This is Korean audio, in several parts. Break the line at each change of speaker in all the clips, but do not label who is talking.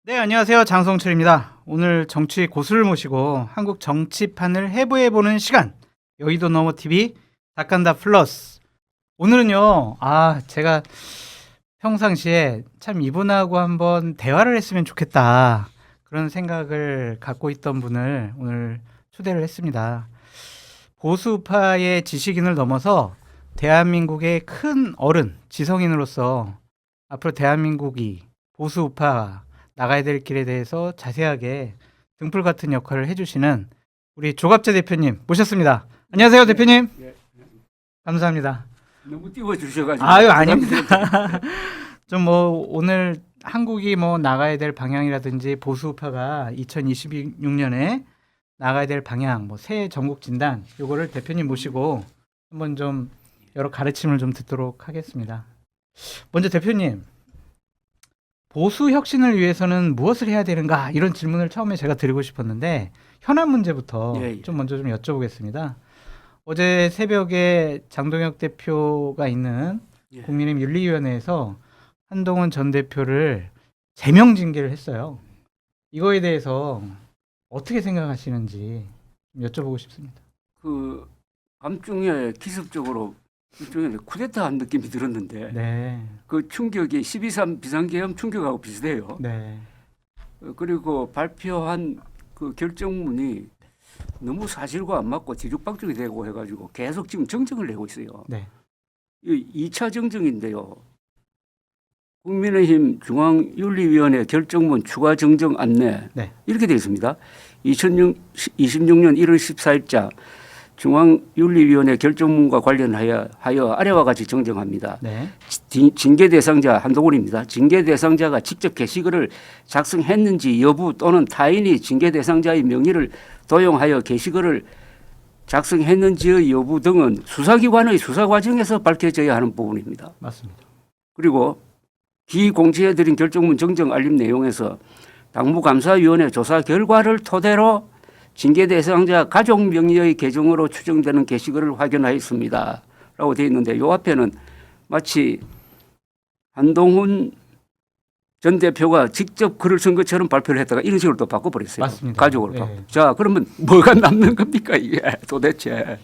네, 안녕하세요. 장성철입니다. 오늘 정치 고수를 모시고 한국 정치판을 해부해보는 시간. 여의도 너머 TV 닥간다 플러스. 오늘은요, 제가 평상시에 참 이분하고 한번 대화를 했으면 좋겠다. 그런 생각을 갖고 있던 분을 오늘 초대를 했습니다. 보수파의 지식인을 넘어서 대한민국의 큰 어른, 지성인으로서 앞으로 대한민국이 보수우파 나가야 될 길에 대해서 자세하게 등불 같은 역할을 해주시는 우리 조갑재 대표님 모셨습니다. 안녕하세요, 대표님.
예.
감사합니다.
너무 띄워주셔가지고.
아유, 아닙니다. 좀 오늘 한국이 나가야 될 방향이라든지 보수우파가 2026년에 나가야 될 방향, 새 전국 진단, 요거를 대표님 모시고 한번 좀 여러 가르침을 좀 듣도록 하겠습니다. 먼저 대표님, 보수 혁신을 위해서는 무엇을 해야 되는가, 이런 질문을 처음에 제가 드리고 싶었는데 현안 문제부터
예.
좀 먼저 좀 여쭤보겠습니다. 어제 새벽에 장동혁 대표가 있는
예.
국민의힘 윤리위원회에서 한동훈 전 대표를 제명 징계를 했어요. 이거에 대해서 어떻게 생각하시는지 좀 여쭤보고 싶습니다.
그 밤중에 기습적으로 일종의 쿠데타 한 느낌이 들었는데
네,
그 충격이 12.3 비상계엄 충격하고 비슷해요.
네,
그리고 발표한 그 결정문이 너무 사실과 안 맞고 뒤죽박죽이 되고 해가지고 계속 지금 정정을 내고 있어요.
네,
이 2차 정정인데요. 국민의힘 중앙윤리위원회 결정문 추가 정정 안내
네.
이렇게 되어 있습니다. 2026년 1월 14일자 중앙윤리위원회 결정문과 관련하여 아래와 같이 정정합니다.
네.
징계 대상자 한동훈입니다. 징계 대상자가 직접 게시글을 작성했는지 여부 또는 타인이 징계 대상자의 명의를 도용하여 게시글을 작성했는지의 여부 등은 수사기관의 수사 과정에서 밝혀져야 하는 부분입니다.
맞습니다.
그리고 기공지해드린 결정문 정정 알림 내용에서 당무감사위원회 조사 결과를 토대로 징계 대상자 가족 명의의 계정으로 추정되는 게시글을 확인하였습니다. 라고 되어 있는데 요 앞에는 마치 한동훈 전 대표가 직접 글을 쓴 것처럼 발표를 했다가 이런 식으로 또 바꿔버렸어요.
맞습니다.
가족으로.
네.
자, 그러면 뭐가 남는 겁니까 이게 도대체.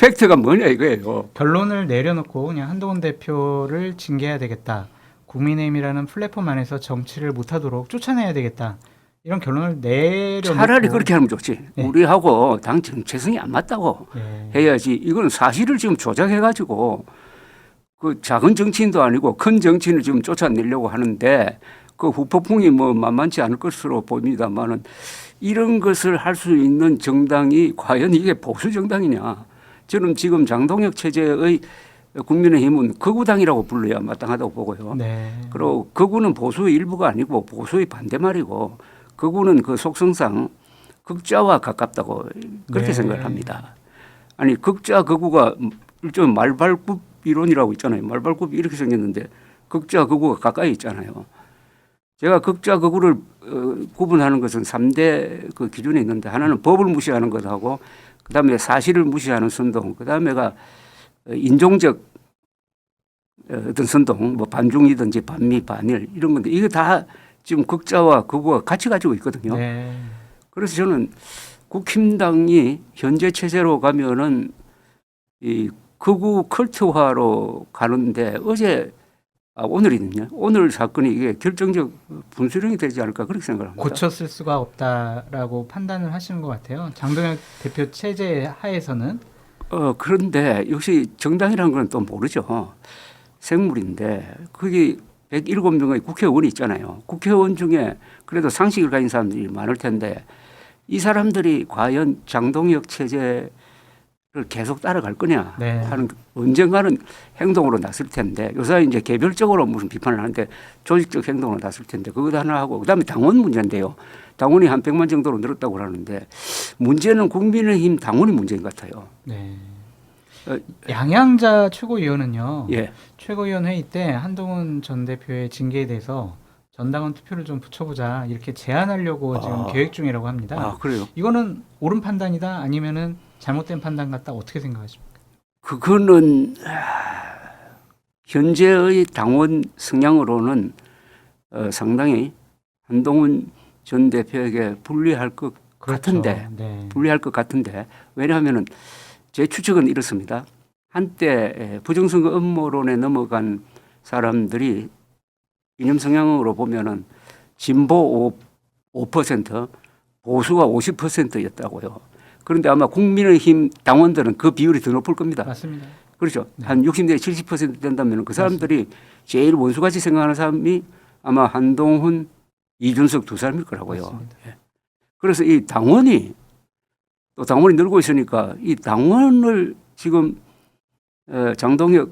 팩트가 뭐냐 이거예요.
결론을 내려놓고 그냥 한동훈 대표를 징계해야 되겠다. 국민의힘이라는 플랫폼 안에서 정치를 못하도록 쫓아내야 되겠다. 이런 결론을 내려놓고
차라리 그렇게 하면 좋지.
네.
우리하고 당 정체성이 안 맞다고
네.
해야지. 이건 사실을 지금 조작해가지고 그 작은 정치인도 아니고 큰 정치인을 지금 쫓아내려고 하는데 그 후폭풍이 만만치 않을 것으로 보입니다만은 이런 것을 할 수 있는 정당이 과연 이게 보수 정당이냐. 저는 지금 장동혁 체제의 국민의힘은 극우당이라고 불러야 마땅하다고 보고요.
네.
그리고 극우는 보수의 일부가 아니고 보수의 반대말이고 극우는 그 속성상 극좌와 가깝다고 그렇게
네.
생각을 합니다. 아니 극좌 극우가 일종의 말발굽 이론이라고 있잖아요. 말발굽이 이렇게 생겼는데 극좌 극우가 가까이 있잖아요. 제가 극좌 극우를 구분하는 것은 3대 그 기준이 있는데 하나는 법을 무시하는 것하고 그다음에 사실을 무시하는 선동, 그다음에가 인종적 어떤 선동, 반중이든지 반미, 반일 이런 건데 이게 다 지금 극좌와 극우가 같이 가지고 있거든요.
네. 그래서
그래서 저는 국힘당이 현재 체제로 가면은 이 극우 컬트화로 가는데 오늘이거든요. 오늘 사건이 이게 결정적 분수령이 되지 않을까 그렇게 생각합니다.
고쳤을 수가 없다라고 판단을 하시는 것 같아요. 장동혁 대표 체제 하에서는.
그런데 역시 정당이라는 건 또 모르죠. 생물인데 거기 107명의 국회의원이 있잖아요. 국회의원 중에 그래도 상식을 가진 사람들이 많을 텐데 이 사람들이 과연 장동혁 체제를 계속 따라갈 거냐
네.
하는 언젠가는 행동으로 나설 텐데 요새 이제 개별적으로 무슨 비판을 하는데 조직적 행동으로 나설 텐데 그것 하나 하고 그다음에 당원 문제인데요. 당원이 한 100만 정도로 늘었다고 하는데 문제는 국민의힘 당원이 문제인 것 같아요.
네.
어,
양양자 최고위원은요.
예.
최고위원 회의 때 한동훈 전 대표의 징계에 대해서 전당원 투표를 좀 붙여보자 이렇게 제안하려고 지금 계획 중이라고 합니다.
그래요?
이거는 옳은 판단이다 아니면은 잘못된 판단 같다 어떻게 생각하십니까?
그거는 현재의 당원 성향으로는 상당히 한동훈 전 대표에게 불리할 것
그렇죠.
같은데
네.
불리할 것 같은데 왜냐하면은 제 추측은 이렇습니다. 한때 부정선거 음모론에 넘어간 사람들이 이념 성향으로 보면은 진보 5%, 보수가 50%였다고요. 그런데 아마 국민의힘 당원들은 그 비율이 더 높을 겁니다.
맞습니다.
그렇죠.
네.
한 60 내지 70% 된다면 그 사람들이 제일 원수같이 생각하는 사람이 아마 한동훈, 이준석 두 사람일 거라고요.
맞습니다.
예. 그래서 이 당원이 또 당원이 늘고 있으니까 이 당원을 지금 장동혁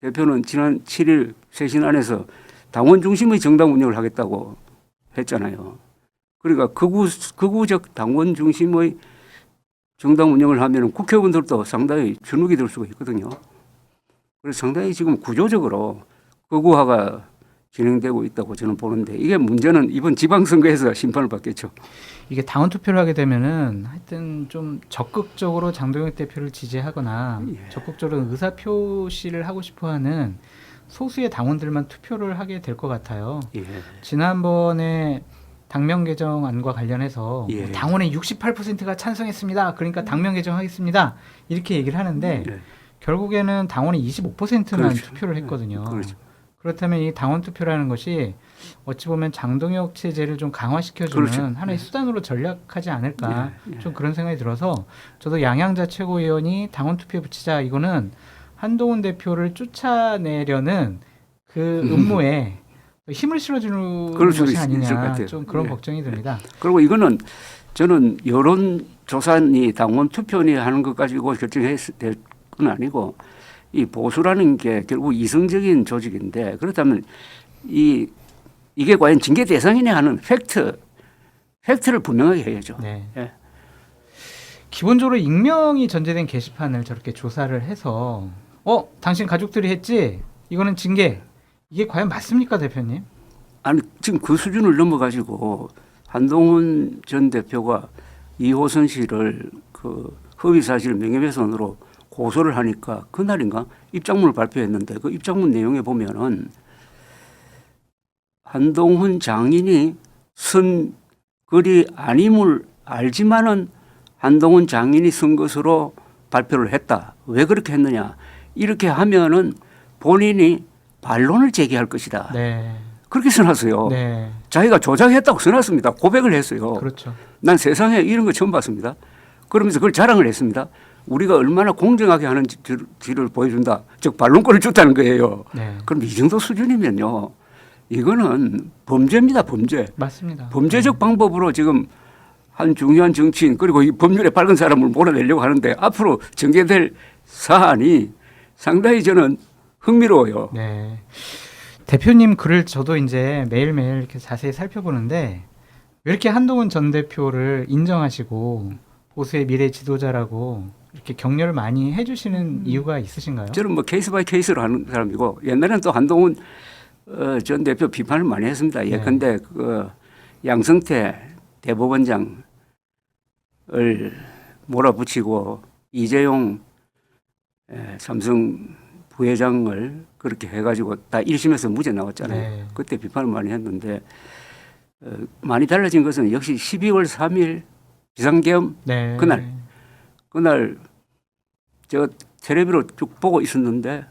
대표는 지난 7일 쇄신안에서 당원 중심의 정당 운영을 하겠다고 했잖아요. 그러니까 극우적 당원 중심의 정당 운영을 하면 국회의원들도 상당히 주눅이 들 수가 있거든요. 그래서 상당히 지금 구조적으로 극우화가 진행되고 있다고 저는 보는데 이게 문제는 이번 지방선거에서 심판을 받겠죠.
이게 당원 투표를 하게 되면은 하여튼 좀 적극적으로 장동혁 대표를 지지하거나
예.
적극적으로 의사 표시를 하고 싶어하는 소수의 당원들만 투표를 하게 될 것 같아요.
예.
지난번에 당명 개정안과 관련해서
예.
뭐 당원의 68%가 찬성했습니다. 그러니까 당명 개정하겠습니다. 이렇게 얘기를 하는데
예.
결국에는 당원의 25%만
그렇죠.
투표를 했거든요.
그렇죠.
그렇다면 이 당원 투표라는 것이 어찌 보면 장동혁 체제를 좀 강화시켜주는
그렇죠.
하나의 수단으로 전략하지 않을까
예. 예.
좀 그런 생각이 들어서 저도 양양자 최고위원이 당원 투표에 붙이자 이거는 한동훈 대표를 쫓아내려는 그 음모에 힘을 실어주는
그럴 수도
것이
있을 것
아니냐
같아요.
좀 그런
예.
걱정이 듭니다.
그리고 이거는 저는 여론조사니 당원 투표니 하는 것 가지고 결정했을 건 아니고 이 보수라는 게 결국 이성적인 조직인데 그렇다면 이게 과연 징계 대상이냐 하는 팩트를 분명하게 해야죠.
네.
예.
기본적으로 익명이 전제된 게시판을 저렇게 조사를 해서 당신 가족들이 했지? 이거는 징계. 이게 과연 맞습니까, 대표님?
아니 지금 그 수준을 넘어가지고 한동훈 전 대표가 이호선 씨를 그 허위사실 명예훼손으로 고소를 하니까 그날인가 입장문을 발표했는데 그 입장문 내용에 보면은 한동훈 장인이 쓴 글이 아님을 알지만은 한동훈 장인이 쓴 것으로 발표를 했다. 왜 그렇게 했느냐? 이렇게 하면은 본인이 반론을 제기할 것이다.
네.
그렇게 써놨어요.
네.
자기가 조작했다고 써놨습니다. 고백을 했어요.
그렇죠.
난 세상에 이런 거 처음 봤습니다. 그러면서 그걸 자랑을 했습니다. 우리가 얼마나 공정하게 하는지를 보여준다. 즉 반론권을 줬다는 거예요.
네.
그럼 이 정도 수준이면요. 이거는 범죄입니다. 범죄.
맞습니다.
범죄적 방법으로 지금 한 중요한 정치인 그리고 이 법률에 밝은 사람을 몰아내려고 하는데 앞으로 전개될 사안이 상당히 저는 흥미로워요.
네. 대표님 글을 저도 이제 매일매일 이렇게 자세히 살펴보는데 왜 이렇게 한동훈 전 대표를 인정하시고 보수의 미래 지도자라고 이렇게 격려를 많이 해주시는 이유가 있으신가요?
저는 뭐 케이스 바이 케이스로 하는 사람이고 옛날에는 또 한동훈 전 대표 비판을 많이 했습니다. 예컨대 그 양성태 대법원장을 몰아붙이고 이재용 삼성 부회장을 그렇게 해가지고 다 1심에서 무죄 나왔잖아요.
네.
그때 비판을 많이 했는데 많이 달라진 것은 역시 12월 3일 비상계엄
네.
그날 제가 텔레비로 쭉 보고 있었는데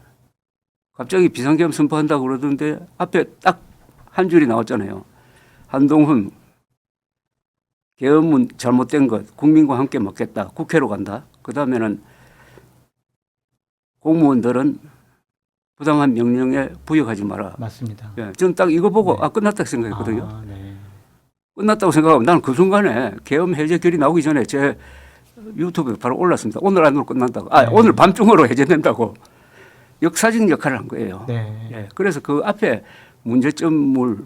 갑자기 비상계엄 선포한다고 그러던데 앞에 딱 한 줄이 나왔잖아요. 한동훈 계엄은 잘못된 것 국민과 함께 먹겠다. 국회로 간다. 그다음에는 공무원들은 부당한 명령에 부역하지 마라.
맞습니다.
예, 저는 딱 이거 보고
네.
끝났다고 생각했거든요.
아, 네.
끝났다고 생각하면 나는 그 순간에 계엄 해제 결이 나오기 전에 제 유튜브에 바로 올랐습니다. 오늘 안으로 끝난다고.
네.
오늘 밤중으로 해제된다고. 역사적 역할을 한 거예요.
네.
예, 그래서 그 앞에 문제점을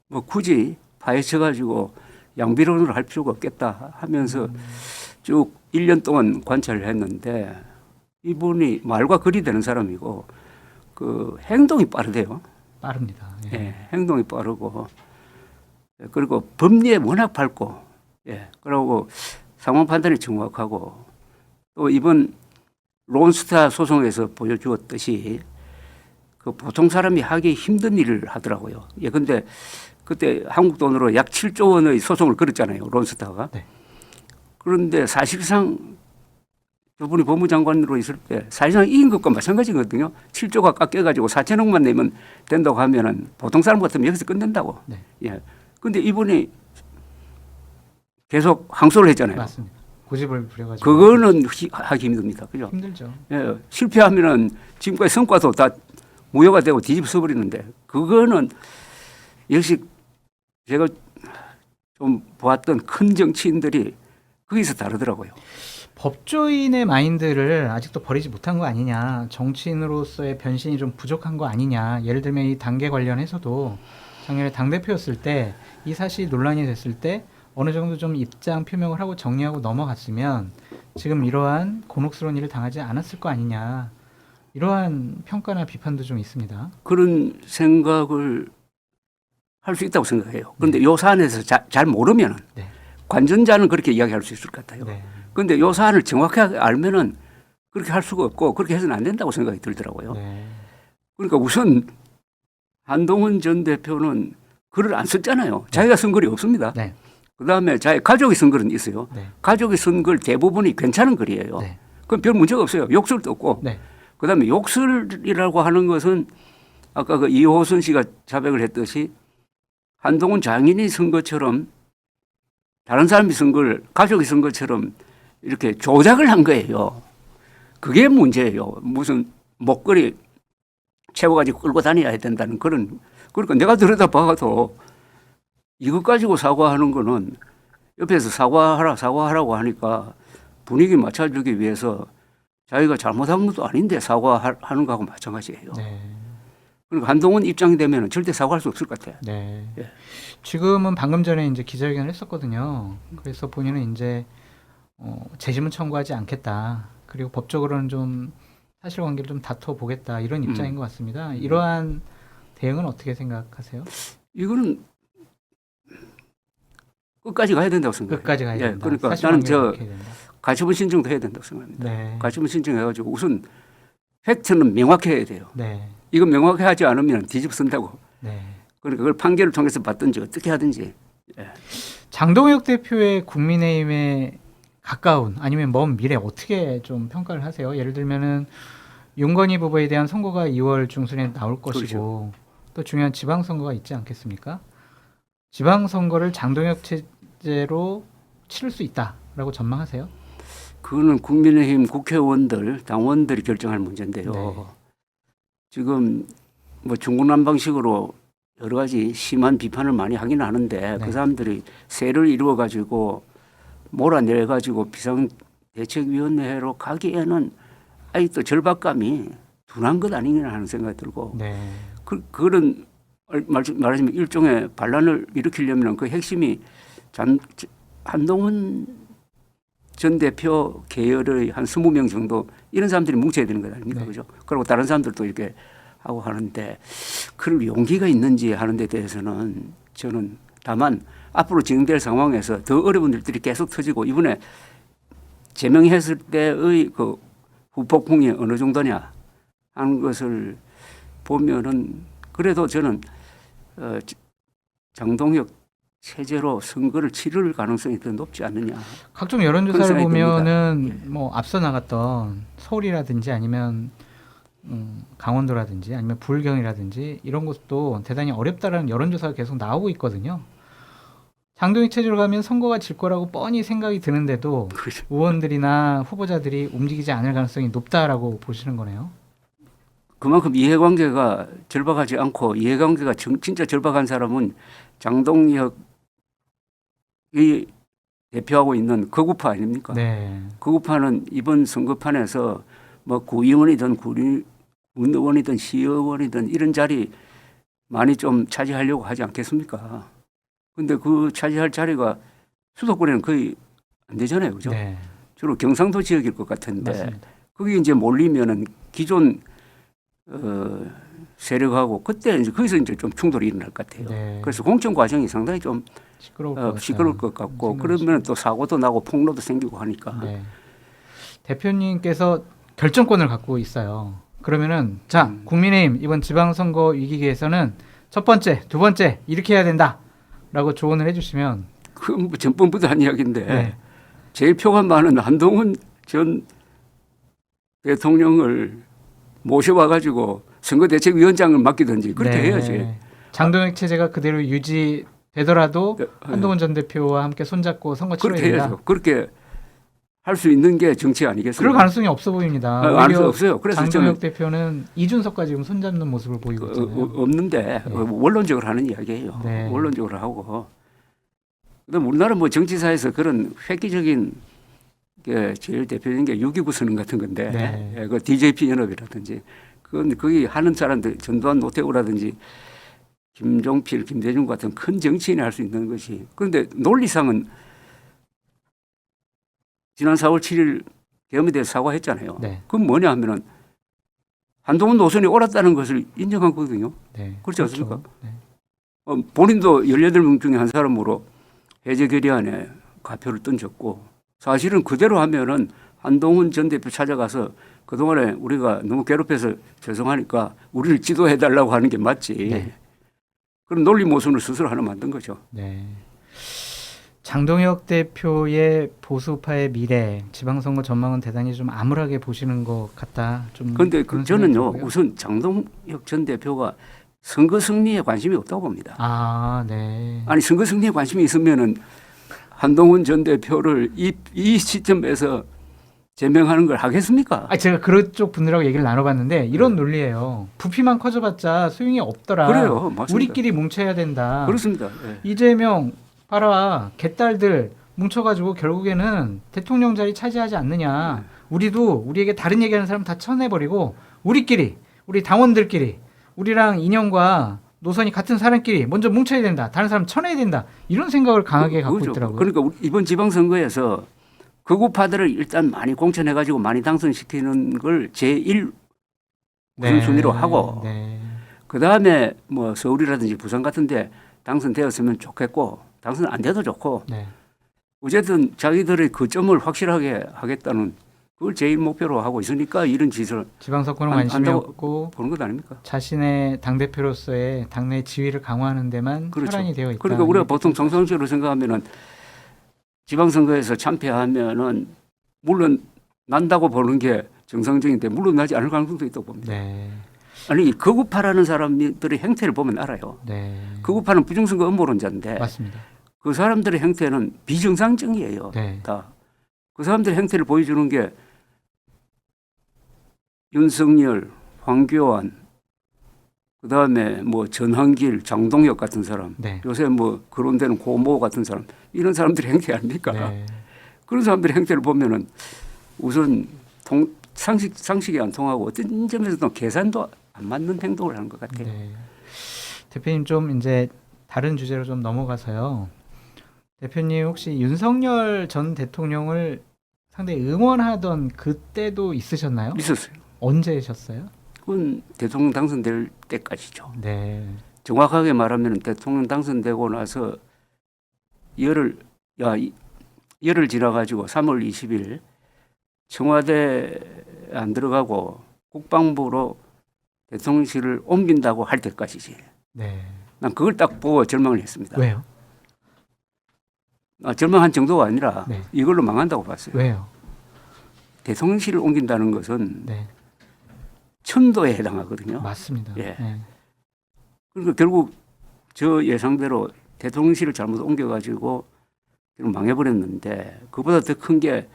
뭐 굳이 파헤쳐가지고 양비론으로 할 필요가 없겠다 하면서 쭉 1년 동안 관찰을 했는데 이분이 말과 글이 되는 사람이고 그 행동이 빠르대요.
빠릅니다. 예.
예, 행동이 빠르고 그리고 법리에 워낙 밝고 예, 그리고 상황 판단이 정확하고 또 이번 론스타 소송에서 보여주었듯이 그 보통 사람이 하기 힘든 일을 하더라고요. 예, 근데 그때 한국 돈으로 약 7조 원의 소송을 걸었잖아요. 론스타가.
네.
그런데 사실상 저분이 법무장관으로 있을 때 사실상 이긴 것과 마찬가지거든요. 7조가 깎여가지고 4천억만 내면 된다고 하면은 보통 사람 같으면 여기서 끝낸다고.
네.
예. 근데 이분이 계속 항소를 했잖아요.
맞습니다. 고집을 부려가지고
그거는 하기 힘듭니다. 그죠?
힘들죠.
예. 실패하면은 지금까지 성과도 다 무효가 되고 뒤집어 버리는데 그거는 역시 제가 좀 보았던 큰 정치인들이 거기서 다르더라고요.
법조인의 마인드를 아직도 버리지 못한 거 아니냐, 정치인으로서의 변신이 좀 부족한 거 아니냐. 예를 들면 이 단계 관련해서도 작년에 당대표였을 때 이 사실이 논란이 됐을 때 어느 정도 좀 입장 표명을 하고 정리하고 넘어갔으면 지금 이러한 곤혹스러운 일을 당하지 않았을 거 아니냐. 이러한 평가나 비판도 좀 있습니다.
그런 생각을 할 수 있다고 생각해요. 그런데 요 사안에서 잘 모르면
네.
관전자는 그렇게 이야기할 수 있을 것 같아요.
네.
그런데 요 사안을 정확하게 알면은 그렇게 할 수가 없고 그렇게 해서는 안 된다고 생각이 들더라고요.
네.
그러니까 우선 한동훈 전 대표는 글을 안 썼잖아요. 자기가 쓴 글이 없습니다.
네.
그다음에 자기 가족이 쓴 글은 있어요.
네.
가족이 쓴 글 대부분이 괜찮은 글이에요.
네.
그건 별 문제가 없어요. 욕설도 없고.
네.
그다음에 욕설이라고 하는 것은 아까 그 이호선 씨가 자백을 했듯이 한동훈 장인이 쓴 것처럼 다른 사람이 쓴 걸 가족이 쓴 것처럼 이렇게 조작을 한 거예요. 그게 문제예요. 무슨 목걸이 채워가지고 끌고 다녀야 된다는 그런. 그러니까 내가 들여다봐도 이것 가지고 사과하는 거는 옆에서 사과하라고 하니까 분위기 맞춰주기 위해서 자기가 잘못한 것도 아닌데 사과하는 거하고 마찬가지예요.
네.
그러니까 한동훈 입장이 되면 절대 사과할 수 없을 것 같아요.
네.
예.
지금은 방금 전에 이제 기자회견을 했었거든요. 그래서 본인은 이제 재심은 청구하지 않겠다. 그리고 법적으로는 좀 사실관계를 좀 다퉈 보겠다 이런 입장인 것 같습니다. 이러한 대응은 어떻게 생각하세요?
이거는 끝까지 가야 된다고 생각해요.
끝까지 가야 된다.
그러니까 나는
사실관계를 밝혀야 된다.
가처분 신청도 해야 된다고 생각합니다.
네.
가처분 신청해가지고 우선 팩트는 명확해야 돼요.
네.
이거 명확하지 않으면 뒤집어 쓴다고.
네.
그러니까 그걸 판결을 통해서 받든지 어떻게 하든지. 예.
장동혁 대표의 국민의힘에 가까운 아니면 먼 미래 어떻게 좀 평가를 하세요? 예를 들면은 윤건희 부부에 대한 선고가 2월 중순에 나올 것이고 또 중요한 지방선거가 있지 않겠습니까? 지방선거를 장동혁 체제로 치를 수 있다라고 전망하세요?
그거는 국민의힘 국회의원들, 당원들이 결정할 문제인데요.
네.
지금 뭐 중구난방식으로 여러 가지 심한 비판을 많이 하긴 하는데
네.
그 사람들이 세를 이루어 가지고 몰아내 가지고 비상대책위원회로 가기에는 아직도 절박감이 둔한 것 아니냐 하는 생각이 들고
네.
그런 말하자면 일종의 반란을 일으키려면 그 핵심이 한동훈 전 대표 계열의 한 20명 정도 이런 사람들이 뭉쳐야 되는 것 아닙니까?
네.
그죠? 그리고 다른 사람들도 이렇게 하고 하는데 그럴 용기가 있는지 하는 데 대해서는 저는 다만 앞으로 진행될 상황에서 더 어려운 일들이 계속 터지고 이번에 제명했을 때의 그 후폭풍이 어느 정도냐 하는 것을 보면은 그래도 저는 장동혁 체제로 선거를 치를 가능성이 더 높지 않느냐.
각종 여론조사를
그런 생각이
보면은
듭니다.
뭐 앞서 나갔던 서울이라든지 아니면 강원도라든지 아니면 불경이라든지 이런 곳도 대단히 어렵다라는 여론조사가 계속 나오고 있거든요. 장동혁 체제로 가면 선거가 질 거라고 뻔히 생각이 드는데도
그렇죠.
의원들이나 후보자들이 움직이지 않을 가능성이 높다라고 보시는 거네요.
그만큼 이해관계가 절박하지 않고 이해관계가 진짜 절박한 사람은 장동혁이 대표하고 있는 거구파 아닙니까?
네.
거구파는 이번 선거판에서 뭐 구의원이든 군의원이든 시의원이든 이런 자리 많이 좀 차지하려고 하지 않겠습니까? 근데 그 차지할 자리가 수도권에는 거의 안 되잖아요. 그죠?
네.
주로 경상도 지역일 것 같은데
맞습니다.
거기 이제 몰리면은 기존 세력하고 그때 이제 거기서 이제 좀 충돌이 일어날 것 같아요.
네.
그래서 공천 과정이 상당히 좀
시끄러울
것 같고
생각이
그러면 또 사고도 나고 폭로도 생기고 하니까
네. 대표님께서 결정권을 갖고 있어요. 그러면은 자 국민의힘 이번 지방선거 위기기에서는 첫 번째, 두 번째 이렇게 해야 된다라고 조언을 해주시면
그건 뭐 전번부터 한 이야기인데
네.
제일 표가 많은 한동훈 전 대통령을 모셔와가지고 선거대책위원장을 맡기든지 그렇게
네.
해야지.
장동혁 체제가 그대로 유지되더라도
네,
한동훈 전 대표와 함께 손잡고 선거 치러야
그렇게
된다.
해야죠. 그렇게 할 수 있는 게 정치 아니겠습니까?
그럴 가능성이 없어 보입니다.
가능성이
오히려
없어요. 그래서
장동혁
저는
대표는 이준석과 지금 손잡는 모습을 보이고 있잖아요.
없는데
네.
원론적으로 하는 이야기예요.
네.
원론적으로 하고. 그다음 우리나라 뭐 정치사에서 그런 획기적인 게 제일 대표적인 게 6.29 선언 같은 건데,
네.
예, 그 DJP 연합이라든지 그건 거기 하는 사람들 전두환 노태우라든지 김종필, 김대중 같은 큰 정치인이 할 수 있는 것이. 그런데 논리상은 지난 4월 7일 계엄에 대해서 사과했잖아요.
네.
그건 뭐냐 하면은 한동훈 노선이 옳았다는 것을 인정한 거거든요.
네.
그렇지 않습니까?
네.
본인도 18명 중에 한 사람으로 해제 결의안에 가표를 던졌고 사실은 그대로 하면은 한동훈 전 대표 찾아가서 그동안에 우리가 너무 괴롭혀서 죄송하니까 우리를 지도해달라고 하는 게 맞지.
네.
그런 논리 모순을 스스로 하나 만든 거죠.
네. 장동혁 대표의 보수파의 미래, 지방선거 전망은 대단히 좀 암울하게 보시는 것 같다. 좀.
그런데
그런 생각이
저는요,
들고요.
우선 장동혁 전 대표가 선거 승리에 관심이 없다고 봅니다.
아, 네.
아니 선거 승리에 관심이 있으면은 한동훈 전 대표를 이 시점에서 제명하는 걸 하겠습니까?
아, 제가 그쪽 분들하고 얘기를 나눠봤는데 이런 논리예요. 부피만 커져봤자 소용이 없더라.
그래요, 맞습니다.
우리끼리 뭉쳐야 된다.
그렇습니다. 예.
이재명 봐라, 개딸들 뭉쳐가지고 결국에는 대통령 자리 차지하지 않느냐. 우리도 우리에게 다른 얘기하는 사람 다 쳐내버리고 우리끼리, 우리 당원들끼리, 우리랑 인연과 노선이 같은 사람끼리 먼저 뭉쳐야 된다. 다른 사람 쳐내야 된다. 이런 생각을 강하게 갖고
그거죠.
있더라고요.
그러니까 이번 지방선거에서 극우파들을 일단 많이 공천해가지고 많이 당선시키는 걸 제1 우선순위로 하고
네.
그 다음에 뭐 서울이라든지 부산 같은데 당선되었으면 좋겠고 당선 안 돼도 좋고
네.
어쨌든 자기들의 그 점을 확실하게 하겠다는 그걸 제1 목표로 하고 있으니까 이런 짓을
지방선거는
안-
관심이
안다고
없고
보는 것 아닙니까?
자신의 당대표로서의 당내 지위를 강화하는 데만
그렇죠.
혈안이 되어 있다.
그러니까 우리가
이렇게
보통 정상적으로 생각하면은 지방선거에서 참패하면은 물론 난다고 보는 게 정상적인데 물론 나지 않을 가능성도 있다고 봅니다.
네.
아니 극우파라는 사람들의 행태를 보면 알아요.
네.
극우파는 부정선거 음모론자인데
맞습니다.
그 사람들의 행태는 비정상적이에요.
네.
다. 그 사람들의 행태를 보여주는 게 윤석열, 황교안, 그 다음에 뭐 전한길, 장동혁 같은 사람,
네.
요새 뭐 거론되는 고모 같은 사람, 이런 사람들의 행태 아닙니까?
네.
그런 사람들의 행태를 보면은 우선 상식이 안 통하고 어떤 점에서도 계산도 안 맞는 행동을 하는 것 같아요.
네. 대표님 좀 이제 다른 주제로 좀 넘어가서요. 대표님 혹시 윤석열 전 대통령을 상당히 응원하던 그때도 있으셨나요?
있었어요.
언제셨어요?
그건 대통령 당선될 때까지죠.
네.
정확하게 말하면 대통령 당선되고 나서 열흘 지나가지고 3월 20일 청와대 안 들어가고 국방부로 대통령실을 옮긴다고 할 때까지지.
네.
난 그걸 딱 보고 절망을 했습니다.
왜요?
절망한 정도가 아니라
네.
이걸로 망한다고 봤어요.
왜요?
대통령실을 옮긴다는 것은
네.
천도에 해당하거든요.
맞습니다.
예.
네.
그러니까 결국 저 예상대로 대통령실을 잘못 옮겨가지고 망해버렸는데 그보다 더 큰 게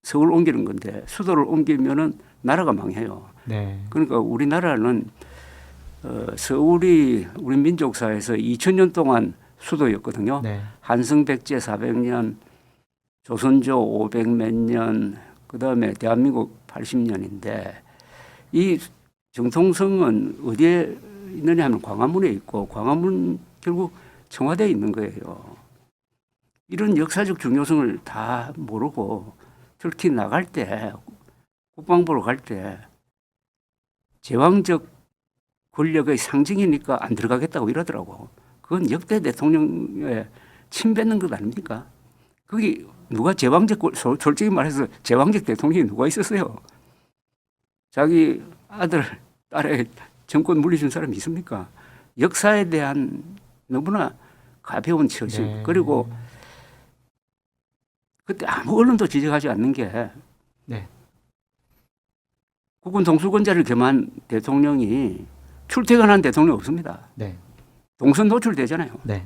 서울 옮기는 건데 수도를 옮기면은 나라가 망해요.
네.
그러니까 우리나라는 서울이 우리 민족사에서 2000년 동안 수도였거든요.
네.
한성백제 400년, 조선조 500몇 년, 그다음에 대한민국 80년인데 이 정통성은 어디에 있느냐 하면 광화문에 있고 광화문 결국 청와대에 있는 거예요. 이런 역사적 중요성을 다 모르고 특히 나갈 때 국방부로 갈 때 제왕적 권력의 상징이니까 안 들어가겠다고 이러더라고. 그건 역대 대통령의 침 뱉는 것 아닙니까? 거기 누가 솔직히 말해서 제왕적 대통령이 누가 있었어요? 자기 아들, 딸의 정권 물려준 사람이 있습니까? 역사에 대한 너무나 가벼운 처신.
네.
그리고 그때 아무 언론도 지적하지 않는 게
네.
국군 동수권자를 겸한 대통령이 출퇴근한 대통령 없습니다.
네.
동선 노출되잖아요.
네.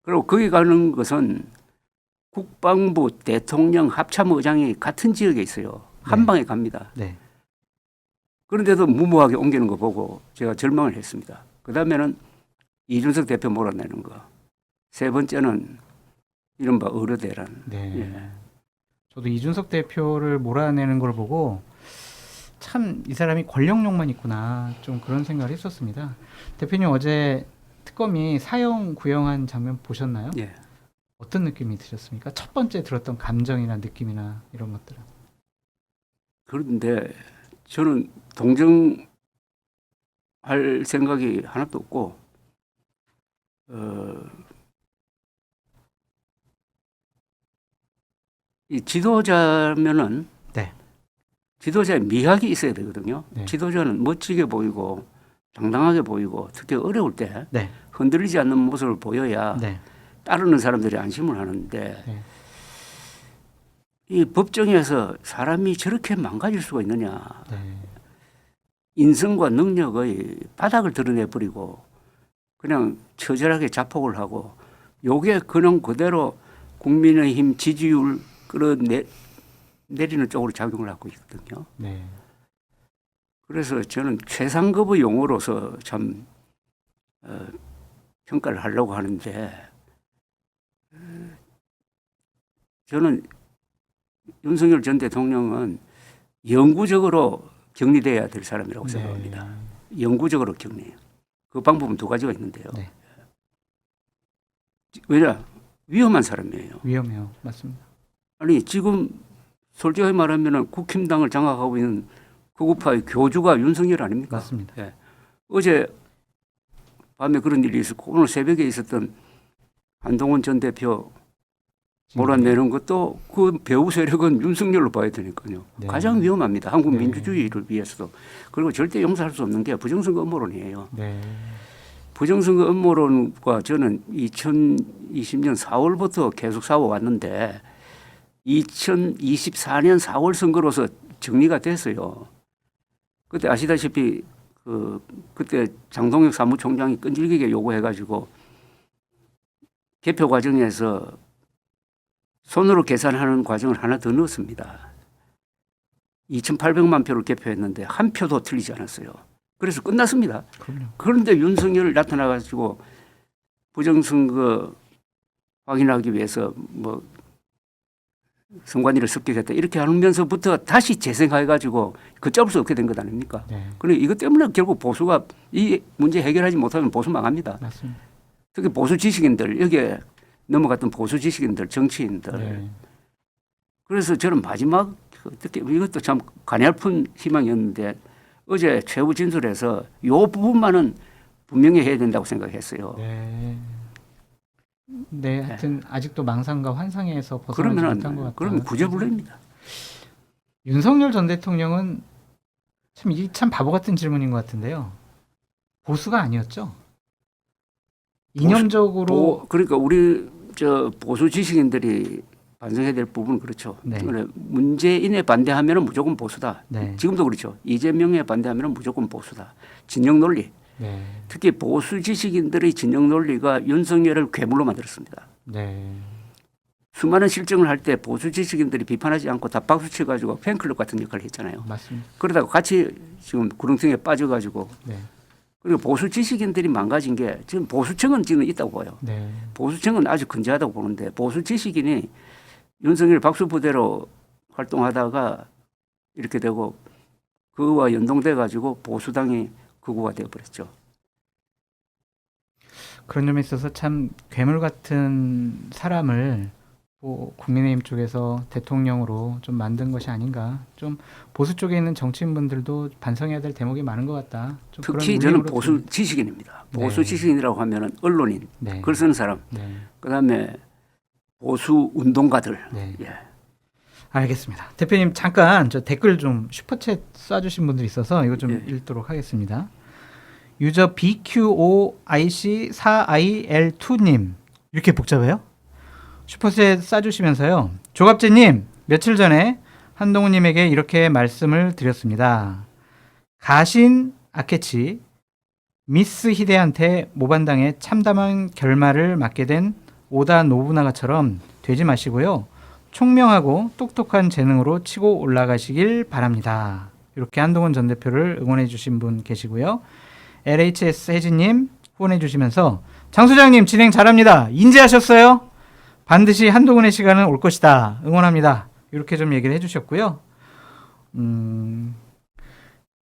그리고 거기 가는 것은 국방부, 대통령, 합참의장이 같은 지역에 있어요. 한
네.
방에 갑니다.
네.
그런데도 무모하게 옮기는 거 보고 제가 절망을 했습니다. 그 다음에는 이준석 대표 몰아내는 거. 세 번째는 이른바 어르대란.
네.
예.
저도 이준석 대표를 몰아내는 걸 보고 참 이 사람이 권력욕만 있구나 좀 그런 생각을 했었습니다. 대표님 어제 특검이 사형 구형한 장면 보셨나요?
예.
어떤 느낌이 드셨습니까? 첫 번째 들었던 감정이나 느낌이나 이런 것들은.
그런데 저는 동정할 생각이 하나도 없고 이 지도자면은
네.
지도자의 미학이 있어야 되거든요.
네.
지도자는 멋지게 보이고 당당하게 보이고 특히 어려울 때
네.
흔들리지 않는 모습을 보여야
네.
따르는 사람들이 안심을 하는데
네.
이 법정에서 사람이 저렇게 망가질 수가 있느냐.
네.
인성과 능력의 바닥을 드러내버리고 그냥 처절하게 자폭을 하고 요게 그냥 그대로 국민의힘 지지율 끌어내리는 쪽으로 작용을 하고 있거든요.
네.
그래서 저는 최상급의 용어로서 참 평가를 하려고 하는데 저는 윤석열 전 대통령은 영구적으로 격리돼야 될 사람이라고 생각합니다. 영구적으로 격리. 그 방법은 두 가지가 있는데요.
네.
왜냐? 위험한 사람이에요.
위험해요. 맞습니다.
아니 지금 솔직히 말하면 국힘당을 장악하고 있는 극우파의 교주가 윤석열 아닙니까?
맞습니다.
예. 어제 밤에 그런 일이 있었고 오늘 새벽에 있었던 한동훈 전 대표 몰아내는 것도 그 배후 세력은 윤석열로 봐야 되니까요.
네.
가장 위험합니다. 한국
네.
민주주의를 위해서도. 그리고 절대 용서할 수 없는 게 부정선거 음모론이에요.
네.
부정선거 음모론과 저는 2020년 4월부터 계속 싸워왔는데 2024년 4월 선거로서 정리가 됐어요. 그때 아시다시피 그때 장동혁 사무총장이 끈질기게 요구해가지고 개표 과정에서 손으로 계산하는 과정을 하나 더 넣었습니다. 2,800만 표를 개표했는데 한 표도 틀리지 않았어요. 그래서 끝났습니다.
그럼요.
그런데 윤석열 나타나가지고 부정선거 확인하기 위해서 뭐 선관위를 습격했다 이렇게 하면서부터 다시 재생해가지고 걷잡을 수 없게 된 것 아닙니까?
네.
그리고 이것 때문에 결국 보수가 이 문제 해결하지 못하면 보수 망합니다.
맞습니다.
특히 보수 지식인들 여기에 넘어갔던 보수 지식인들 정치인들
네.
그래서 저는 마지막 어떻게 이것도 참 가냘픈 희망이었는데 어제 최후 진술에서 이 부분만은 분명히 해야 된다고 생각했어요.
네. 네, 하여튼 아직도 망상과 환상에서 벗어나지
그러면
못한 것 같다.
그러면 구제불능입니다.
윤석열 전 대통령은 참 이게 참 바보 같은 질문인 것 같은데요. 보수가 아니었죠. 이념적으로
그러니까 우리 저 보수 지식인들이 반성해야 될 부분은 그렇죠.
네.
문재인에 반대하면 무조건 보수다.
네.
지금도 그렇죠. 이재명에 반대하면 무조건 보수다. 진영 논리.
네.
특히 보수 지식인들의 진영 논리가 윤석열을 괴물로 만들었습니다.
네.
수많은 실정을 할 때 보수 지식인들이 비판하지 않고 다 박수 쳐가지고 팬클럽 같은 역할을 했잖아요.
맞습니다.
그러다가 같이 지금 구렁텅이에 빠져가지고
네.
그리고 보수 지식인들이 망가진 게 지금 보수층은 지금 있다고 봐요.
네.
보수층은 아주 근저하다고 보는데 보수 지식인이 윤석열 박수 부대로 활동하다가 이렇게 되고 그와 연동돼 가지고 보수당이 극우가 되어버렸죠.
그런 점에 있어서 참 괴물 같은 사람을 국민의힘 쪽에서 대통령으로 좀 만든 것이 아닌가. 좀 보수 쪽에 있는 정치인분들도 반성해야 될 대목이 많은 것 같다. 좀
특히
그런
저는
울림으로
보수
좀-
지식인입니다.
네.
보수 지식인이라고 하면은 언론인,
네.
글 쓰는 사람,
네.
그다음에 보수 운동가들.
네.
예.
알겠습니다. 대표님 잠깐 저 댓글 좀 슈퍼챗 쏴주신 분들이 있어서 이거 좀
예.
읽도록 하겠습니다. 유저 BQOIC4IL2님 이렇게 복잡해요? 슈퍼챗 싸주시면서요. 조갑제님 며칠 전에 한동훈님에게 이렇게 말씀을 드렸습니다. 가신 아케치 미스 히데한테 모반당해 참담한 결말을 맞게 된 오다 노부나가처럼 되지 마시고요. 총명하고 똑똑한 재능으로 치고 올라가시길 바랍니다. 이렇게 한동훈 전 대표를 응원해 주신 분 계시고요. LHS 혜진님 후원해 주시면서 장 소장님 진행 잘합니다. 인지하셨어요? 반드시 한동훈의 시간은 올 것이다. 응원합니다. 이렇게 좀 얘기를 해주셨고요.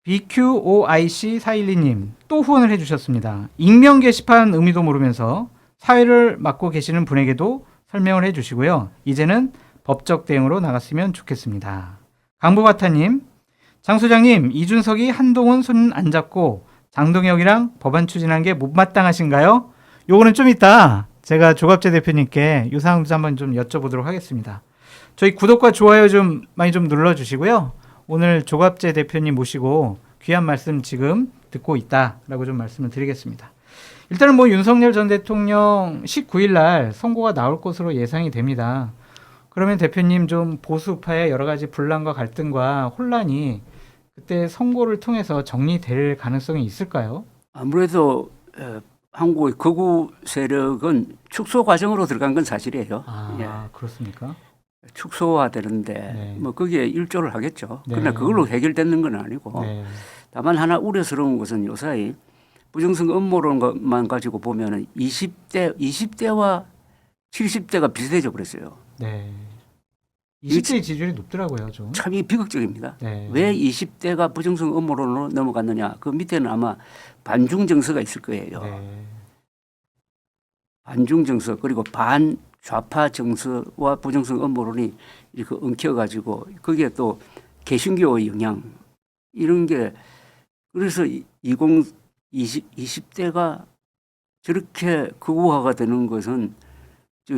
BQOIC412님 또 후원을 해주셨습니다. 익명 게시판 의미도 모르면서 사회를 맡고 계시는 분에게도 설명을 해주시고요. 이제는 법적 대응으로 나갔으면 좋겠습니다. 강보바타님, 장 소장님 이준석이 한동훈 손 안 잡고 장동혁이랑 법안 추진한 게 못마땅하신가요? 요거는 좀 이따 제가 조갑재 대표님께 이 사항도 한번 좀 여쭤보도록 하겠습니다. 저희 구독과 좋아요 좀 많이 좀 눌러주시고요. 오늘 조갑재 대표님 모시고 귀한 말씀 지금 듣고 있다라고 좀 말씀을 드리겠습니다. 일단은 뭐 윤석열 전 대통령 19일 날 선고가 나올 것으로 예상이 됩니다. 그러면 대표님 좀 보수파의 여러 가지 분란과 갈등과 혼란이 그때 선고를 통해서 정리될 가능성이 있을까요?
아무래도 한국의 극우 세력은 축소 과정으로 들어간 건 사실이에요. 예.
그렇습니까?
축소화되는데
네.
뭐 거기에 일조를 하겠죠.
네.
그러나 그걸로 해결되는 건 아니고
네.
다만 하나 우려스러운 것은 요사이 부정선거 음모론만 가지고 보면은 20대와 70대가 비슷해져 버렸어요.
네. 20대 지지율이 높더라고요, 좀.
참 이 비극적입니다.
네.
왜 20대가 부정선거 음모론으로 넘어갔느냐? 그 밑에는 아마 반중 정서가 있을 거예요.
네.
반중 정서 그리고 반 좌파 정서와 부정선거 음모론이 이렇게 엉켜가지고 거기에 또 개신교의 영향 이런 게 그래서 20대가 저렇게 극우화가 되는 것은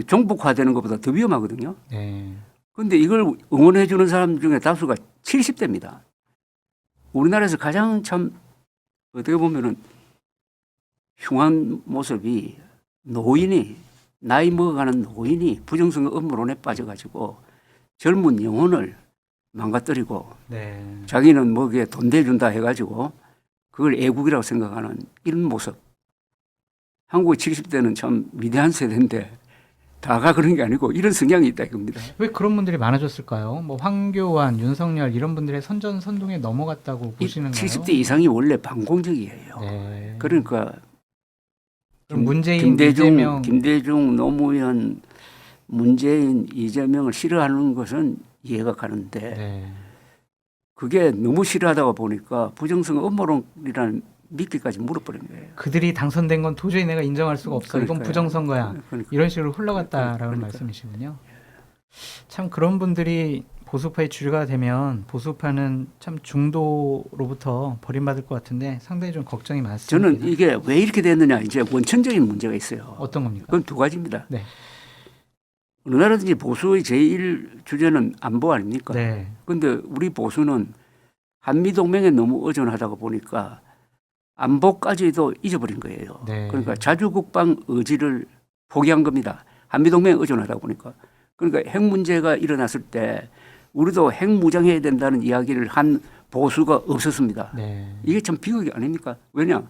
종북화되는 것보다 더 위험하거든요.
네.
그런데 이걸 응원해 주는 사람 중에 다수가 70대입니다. 우리나라에서 가장 참 어떻게 보면은 흉한 모습이 노인이 나이 먹어가는 노인이 부정선거 음모론에 빠져가지고 젊은 영혼을 망가뜨리고
네.
자기는 뭐기에 돈 대준다 해가지고 그걸 애국이라고 생각하는 이런 모습. 한국의 70대는 참 위대한 세대인데 다가 그런 게 아니고 이런 성향이 있다 이겁니다.
왜 그런 분들이 많아졌을까요? 뭐 황교안, 윤석열 이런 분들의 선전선동에 넘어갔다고 보시는가요?
70대 이상이 원래 반공적이에요.
네.
그러니까
그럼 문재인, 이재명,
김대중, 노무현, 문재인, 이재명을 싫어하는 것은 이해가 가는데
네.
그게 너무 싫어하다가 보니까 부정선거 음모론이라는 미끼까지 물어버린 거예요.
그들이 당선된 건 도저히 내가 인정할 수가 없어. 이건
그러니까요.
부정선거야.
그러니까.
이런 식으로 흘러갔다라는
그러니까.
말씀이시군요. 참 그런 분들이 보수파의 주류가 되면 보수파는 참 중도로부터 버림받을 것 같은데 상당히 좀 걱정이 많습니다.
저는 이게 왜 이렇게 됐느냐 이제 원천적인 문제가 있어요.
어떤 겁니까?
그건 두 가지입니다.
네.
어느 나라든지 보수의 제1 주제는 안보 아닙니까?
네.
그런데 우리 보수는 한미동맹에 너무 의존하다가 보니까 안보까지도 잊어버린 거예요.
네.
그러니까 자주국방 의지를 포기한 겁니다. 한미동맹에 의존하다 보니까. 그러니까 핵 문제가 일어났을 때 우리도 핵 무장해야 된다는 이야기를 한 보수가 없었습니다.
네.
이게 참 비극이 아닙니까? 왜냐?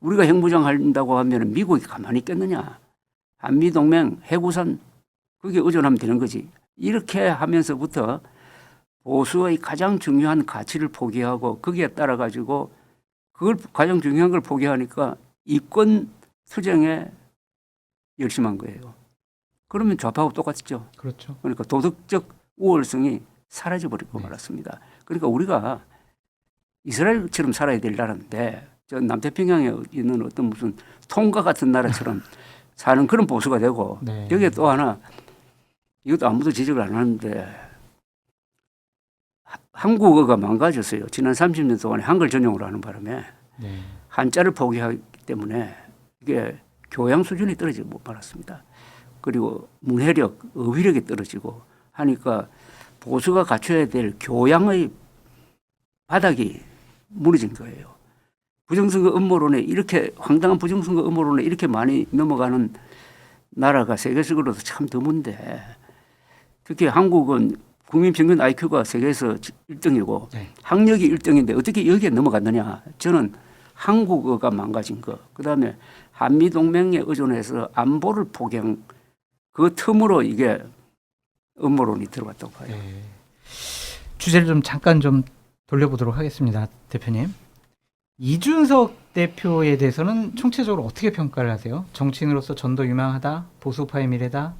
우리가 핵 무장한다고 하면 미국이 가만히 있겠느냐? 한미동맹 핵우산 거기에 의존하면 되는 거지. 이렇게 하면서부터 보수의 가장 중요한 가치를 포기하고 거기에 따라 가지고 그걸 가장 중요한 걸 포기하니까 이권 투쟁에 열심한 거예요. 그러면 좌파하고 똑같죠.
그렇죠.
그러니까 도덕적 우월성이 사라져 버리고
네.
말았습니다. 그러니까 우리가 이스라엘처럼 살아야 될 나라인데 저 남태평양에 있는 어떤 무슨 통가 같은 나라처럼 사는 그런 보수가 되고
네.
여기에 또 하나 이것도 아무도 지적을 안 하는데 한국어가 망가졌어요. 지난 30년 동안에 한글 전용으로 하는 바람에
네.
한자를 포기하기 때문에 이게 교양 수준이 떨어지고 말았습니다. 그리고 문해력, 어휘력이 떨어지고 하니까 보수가 갖춰야 될 교양의 바닥이 무너진 거예요. 부정선거 음모론에 이렇게 황당한 부정선거 음모론에 이렇게 많이 넘어가는 나라가 세계적으로도 참 드문데 특히 한국은 국민 평균 IQ가 세계에서 1등이고
네.
학력이 1등인데 어떻게 여기에 넘어갔느냐. 저는 한국어가 망가진 거. 그다음에 한미동맹에 의존해서 안보를 포기한 그 틈으로 이게 음모론이 들어갔다고 봐요.
네. 주제를 좀 잠깐 좀 돌려보도록 하겠습니다, 대표님. 이준석 대표에 대해서는 총체적으로 어떻게 평가를 하세요? 정치인으로서 전도 유망하다, 보수파의 미래다.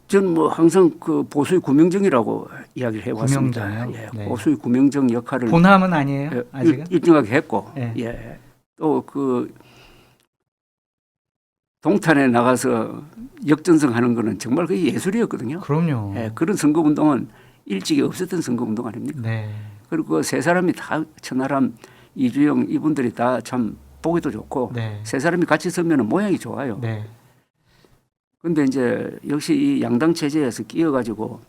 저는 뭐 항상 그 보수의 구명정이라고 이야기를 해왔습니다.
구명정이요?
예,
네.
보수의 구명정 역할을
본함은 아니에요,
예,
아직은.
일정하게 했고,
네.
예, 또 그 동탄에 나가서 역전승하는 거는 정말 그게 예술이었거든요.
그럼요.
예, 그런 선거운동은 일찍이 없었던 선거운동 아닙니까?
네.
그리고 세 사람이 다 천하람, 이주영 이분들이 다 참 보기도 좋고
네.
세 사람이 같이 서면 모양이 좋아요.
네.
근데 이제 역시 이 양당 체제에서 끼어가지고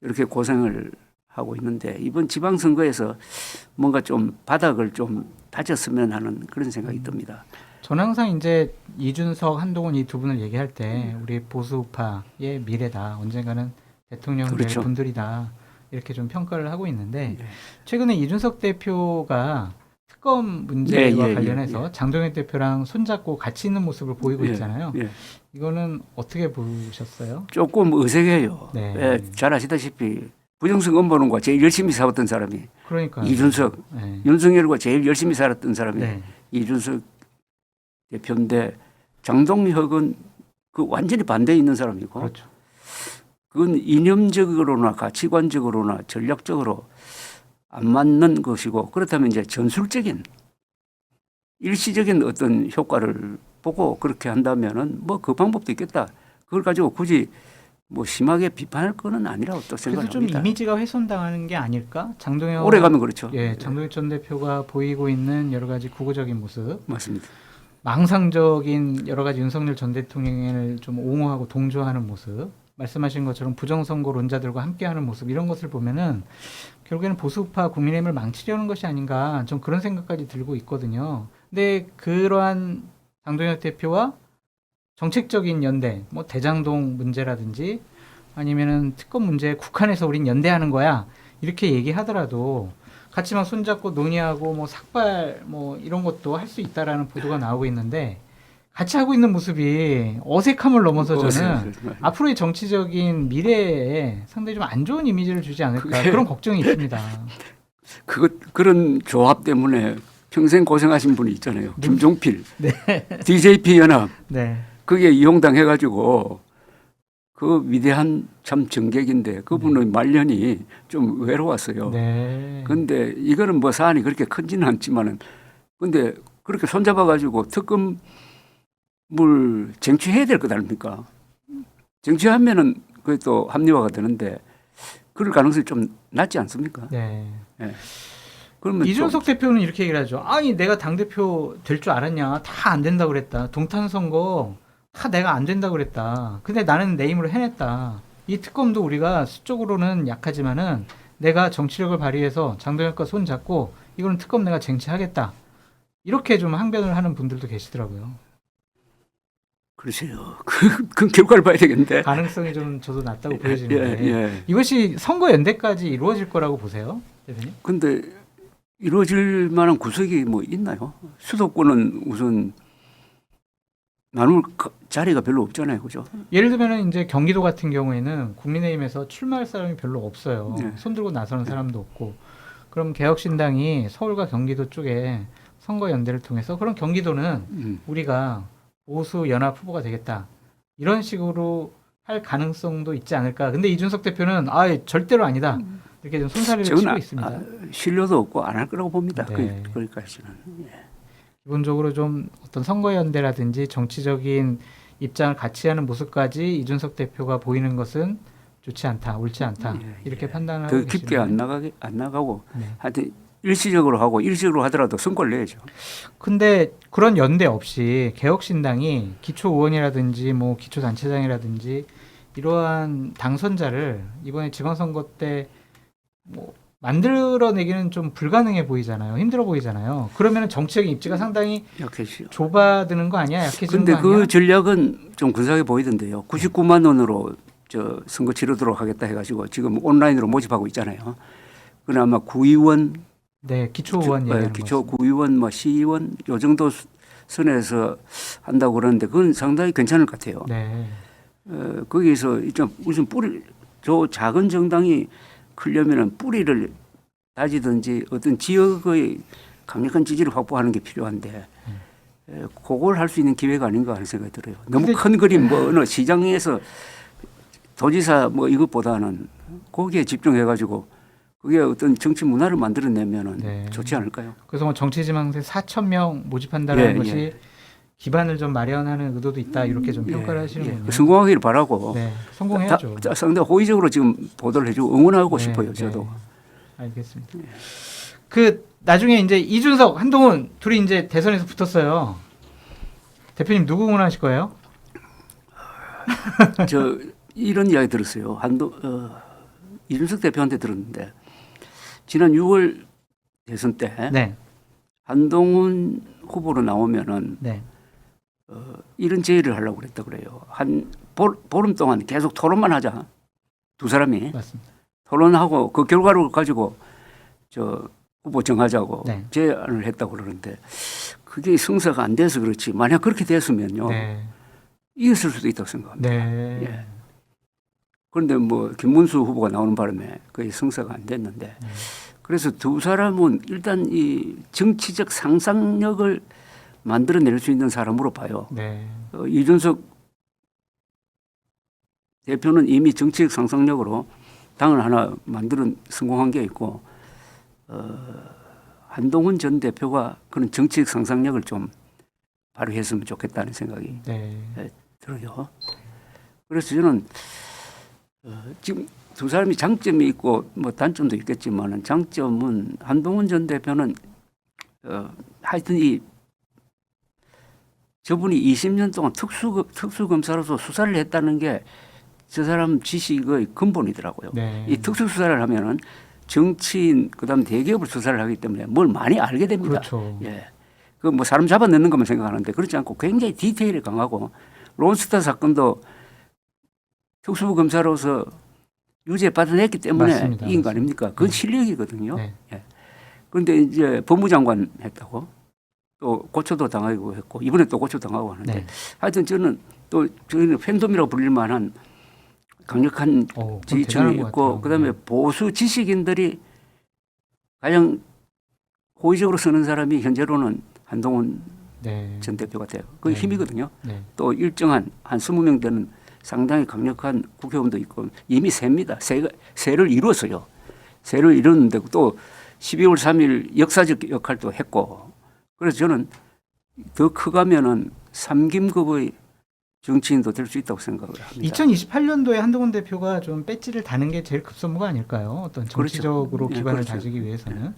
이렇게 고생을 하고 있는데 이번 지방선거에서 뭔가 좀 바닥을 좀 다졌으면 하는 그런 생각이 듭니다.
저는 항상 이제 이준석, 한동훈 이 두 분을 얘기할 때 우리 보수파의 미래다. 언젠가는 대통령 될
그렇죠.
분들이다. 이렇게 좀 평가를 하고 있는데
네.
최근에 이준석 대표가 특검 문제와
예, 예,
관련해서
예.
장동현 대표랑 손잡고 같이 있는 모습을 보이고
예,
있잖아요.
예.
이거는 어떻게 보셨어요?
조금 어색해요.
네.
예, 잘 아시다시피 부정선거 음모론과 제일 열심히 싸웠던 사람이
그러니까
이준석,
네.
윤석열과 제일 열심히 살았던 사람이
네.
이준석 대표인데 장동혁은 그 완전히 반대에 있는 사람이고
그렇죠.
그건 이념적으로나 가치관적으로나 전략적으로 안 맞는 것이고 그렇다면 이제 전술적인 일시적인 어떤 효과를 보고 그렇게 한다면은 뭐 그 방법도 있겠다. 그걸 가지고 굳이 뭐 심하게 비판할 거는 아니라고 또
그래서 좀
생각합니다.
이미지가 훼손당하는 게 아닐까? 장동현
오래 가면 그렇죠.
예, 장동현 전 대표가 보이고 있는 여러 가지 구구적인 모습,
맞습니다.
망상적인 여러 가지 윤석열 전 대통령을 좀 옹호하고 동조하는 모습, 말씀하신 것처럼 부정선거론자들과 함께하는 모습 이런 것을 보면은 결국에는 보수파 국민의힘을 망치려는 것이 아닌가 좀 그런 생각까지 들고 있거든요. 근데 그러한 장동혁 대표와 정책적인 연대, 뭐 대장동 문제라든지 아니면은 특검 문제 국한에서 우린 연대하는 거야 이렇게 얘기하더라도 같이 막 손잡고 논의하고 뭐 삭발 뭐 이런 것도 할 수 있다라는 보도가 나오고 있는데 같이 하고 있는 모습이 어색함을 넘어서 저는 앞으로의 정치적인 미래에 상당히 좀 안 좋은 이미지를 주지 않을까 그런 걱정이 있습니다.
그런 조합 때문에 평생 고생하신 분이 있잖아요. 김종필,
네.
DJP 연합
네.
그게 이용당해가지고 그 위대한 참 정객인데 그분의 말년이 좀 외로웠어요.
네.
근데 이거는 뭐 사안이 그렇게 크지는 않지만은 근데 그렇게 손잡아가지고 특검을 쟁취해야 될 것 아닙니까? 쟁취하면은 그게 또 합리화가 되는데 그럴 가능성이 좀 낮지 않습니까?
네.
예. 그러면
이준석 대표는 이렇게 얘기를 하죠. 아니 내가 당대표 될 줄 알았냐. 다 안 된다고 그랬다. 동탄 선거 다 내가 안 된다고 그랬다. 근데 나는 내 힘으로 해냈다. 이 특검도 우리가 수적으로는 약하지만은 내가 정치력을 발휘해서 장동혁과 손 잡고 이거는 특검 내가 쟁취하겠다. 이렇게 좀 항변을 하는 분들도 계시더라고요.
글쎄요. 그 결과를 봐야 되겠는데.
가능성이 좀 저도 낮다고 보여지는데
예.
이것이 선거 연대까지 이루어질 거라고 보세요, 대표님?
근데 이루어질 만한 구석이 뭐 있나요? 수도권은 우선 나눌 자리가 별로 없잖아요, 그죠?
예를 들면은 이제 경기도 같은 경우에는 국민의힘에서 출마할 사람이 별로 없어요.
네.
손 들고 나서는 사람도 없고. 그럼 개혁신당이 서울과 경기도 쪽에 선거 연대를 통해서 그런 경기도는 우리가 보수 연합 후보가 되겠다. 이런 식으로 할 가능성도 있지 않을까. 근데 이준석 대표는 절대로 아니다. 이렇게 좀 손사래를 치고 있습니다.
신뢰도 없고 안 할 거라고 봅니다.
네.
거기까지는.
기본적으로 좀 어떤 선거 연대라든지 정치적인 입장을 같이 하는 모습까지 이준석 대표가 보이는 것은 좋지 않다, 옳지 않다. 이렇게 판단을 하고
그 깊게
계시는데.
안 나가고
네.
하여튼 일시적으로 하고 일시적으로 하더라도 성과를 내야죠.
근데 그런 연대 없이 개혁신당이 기초 의원이라든지 뭐 기초 단체장이라든지 이러한 당선자를 이번에 지방선거 때 뭐 만들어내기는 좀 불가능해 보이잖아요. 힘들어 보이잖아요. 그러면 정치적인 입지가 상당히
약해지죠.
좁아드는 거 아니야? 약해지는
근데
거 아니야?
그 전략은 좀 근사하게 보이던데요. 99만 원으로 저 선거 치르도록 하겠다 해가지고 지금 온라인으로 모집하고 있잖아요. 그러나 아마 구의원,
네, 기초의원 얘기하는
기초
거죠.
구의원, 뭐 시의원 요 정도 선에서 한다고 그러는데 그건 상당히 괜찮을 것 같아요.
네,
거기서 좀 무슨 저 작은 정당이 크려면은 뿌리를 다지든지 어떤 지역의 강력한 지지를 확보하는 게 필요한데 그걸 할 수 있는 기회가 아닌가 하는 생각이 들어요. 너무
근데-
큰 그림 뭐 어느 시장에서 도지사 뭐 이것보다는 거기에 집중해가지고 그게 어떤 정치 문화를 만들어내면은
네.
좋지 않을까요?
그래서 뭐 정치지망생 4천 명 모집한다는
예,
것이 기반을 좀 마련하는 의도도 있다 이렇게 좀 평가를 하시는군요.
성공하기를 바라고
네, 성공해야죠.
상당히 호의적으로 지금 보도를 해주고 응원하고
네,
싶어요.
네.
저도.
알겠습니다. 그 나중에 이제 이준석, 한동훈 둘이 이제 대선에서 붙었어요. 대표님 누구 응원하실 거예요?
저 이런 이야기 들었어요. 이준석 대표한테 들었는데 지난 6월 대선 때
네,
한동훈 후보로 나오면은
네,
이런 제의를 하려고 그랬다 그래요. 한 보름 동안 계속 토론만 하자. 두 사람이
맞습니다.
토론하고 그 결과를 가지고 저 후보 정하자고
네.
제안을 했다고 그러는데 그게 성사가 안 돼서 그렇지. 만약 그렇게 됐으면요
네,
이겼을 수도 있다고 생각합니다.
네,
예. 그런데 뭐 김문수 후보가 나오는 바람에 거의 성사가 안 됐는데 그래서 두 사람은 일단 이 정치적 상상력을 만들어낼 수 있는 사람으로 봐요.
네,
이준석 대표는 이미 정치적 상상력으로 당을 하나 만들어 성공한 게 있고 한동훈 전 대표가 그런 정치적 상상력을 좀 발휘했으면 좋겠다는 생각이
네,
들어요. 그래서 저는 지금 두 사람이 장점이 있고 뭐 단점도 있겠지만은 장점은 한동훈 전 대표는 하여튼 이 저분이 20년 동안 특수검사로서 수사를 했다는 게 저 사람 지식의 근본이더라고요.
네.
이 특수수사를 하면은 정치인 그다음 대기업을 수사를 하기 때문에 뭘 많이 알게 됩니다.
그렇죠.
예. 그 뭐 사람 잡아내는 것만 생각하는데 그렇지 않고 굉장히 디테일이 강하고 론스타 사건도 특수부 검사로서 유죄 받아냈기 때문에
맞습니다.
이긴 거 아닙니까? 그건
네.
실력이거든요.
네.
예. 그런데 이제 법무장관 했다고 또 고초도 당하고 했고 이번에 또 고초 당하고 하는데
네.
하여튼 저희는 팬덤이라고 불릴 만한 강력한
그건
지지층이
대단한 것
있고
같아요.
그다음에 보수 지식인들이 가장 호의적으로 쓰는 사람이 현재로는 한동훈
네.
전 대표 같아요. 그게
네.
힘이거든요.
네.
또 일정한 한 20명 되는 상당히 강력한 국회의원도 있고 이미 세입니다. 세를 이루었어요. 세를 이뤘는데 또 12월 3일 역사적 역할도 했고 그래서 저는 더 커가면은 삼김급의 정치인도 될 수 있다고 생각을 합니다.
2028년도에 한동훈 대표가 좀 배지를 다는 게 제일 급선무가 아닐까요? 어떤
그렇죠.
정치적으로
예,
기반을
그렇죠.
다지기 위해서는.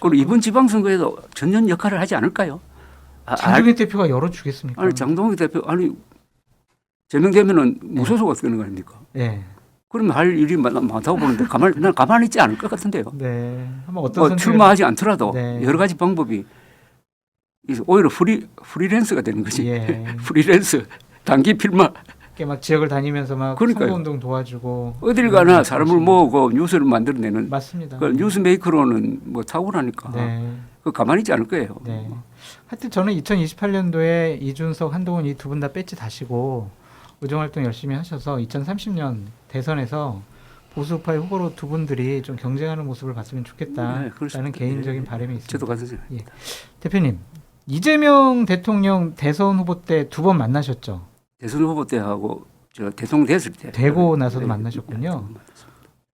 그리고 이번 지방선거에도 전년 역할을 하지 않을까요?
장동희 대표가 열어주겠습니까?
아니 장동희 대표 제명되면은 무소속 되는 거 아닙니까?
네.
그러면 할 일이 많다고 보는데 난 가만히 있지 않을 것 같은데요.
네. 한번 어떤
뭐
선택을-
출마하지 않더라도
네.
여러 가지 방법이 오히려 프리랜서가 되는 거지.
예.
프리랜서 단기 필마
이렇게 막 지역을 다니면서 막
그러니까요.
선거운동 도와주고
어딜 가나 사람을 모으고 뉴스를 만들어내는
맞습니다.
그 뉴스 메이커로는 뭐 탁월하니까
네.
그 가만히 있지 않을 거예요.
네. 하여튼 저는 2028년도에 이준석, 한동훈 이 두 분 다 배지 다시고 의정활동 열심히 하셔서 2030년 대선에서 보수파의 후보로 두 분들이 좀 경쟁하는 모습을 봤으면
네,
좋겠다라는
그렇습니다.
개인적인
네.
바람이 있습니다.
저도 같은 생각.
예. 대표님, 이재명 대통령 대선 후보 때 두 번 만나셨죠?
대선 후보 때 하고 저 대통령 됐을 때
되고 나서도
네,
만나셨군요.
네,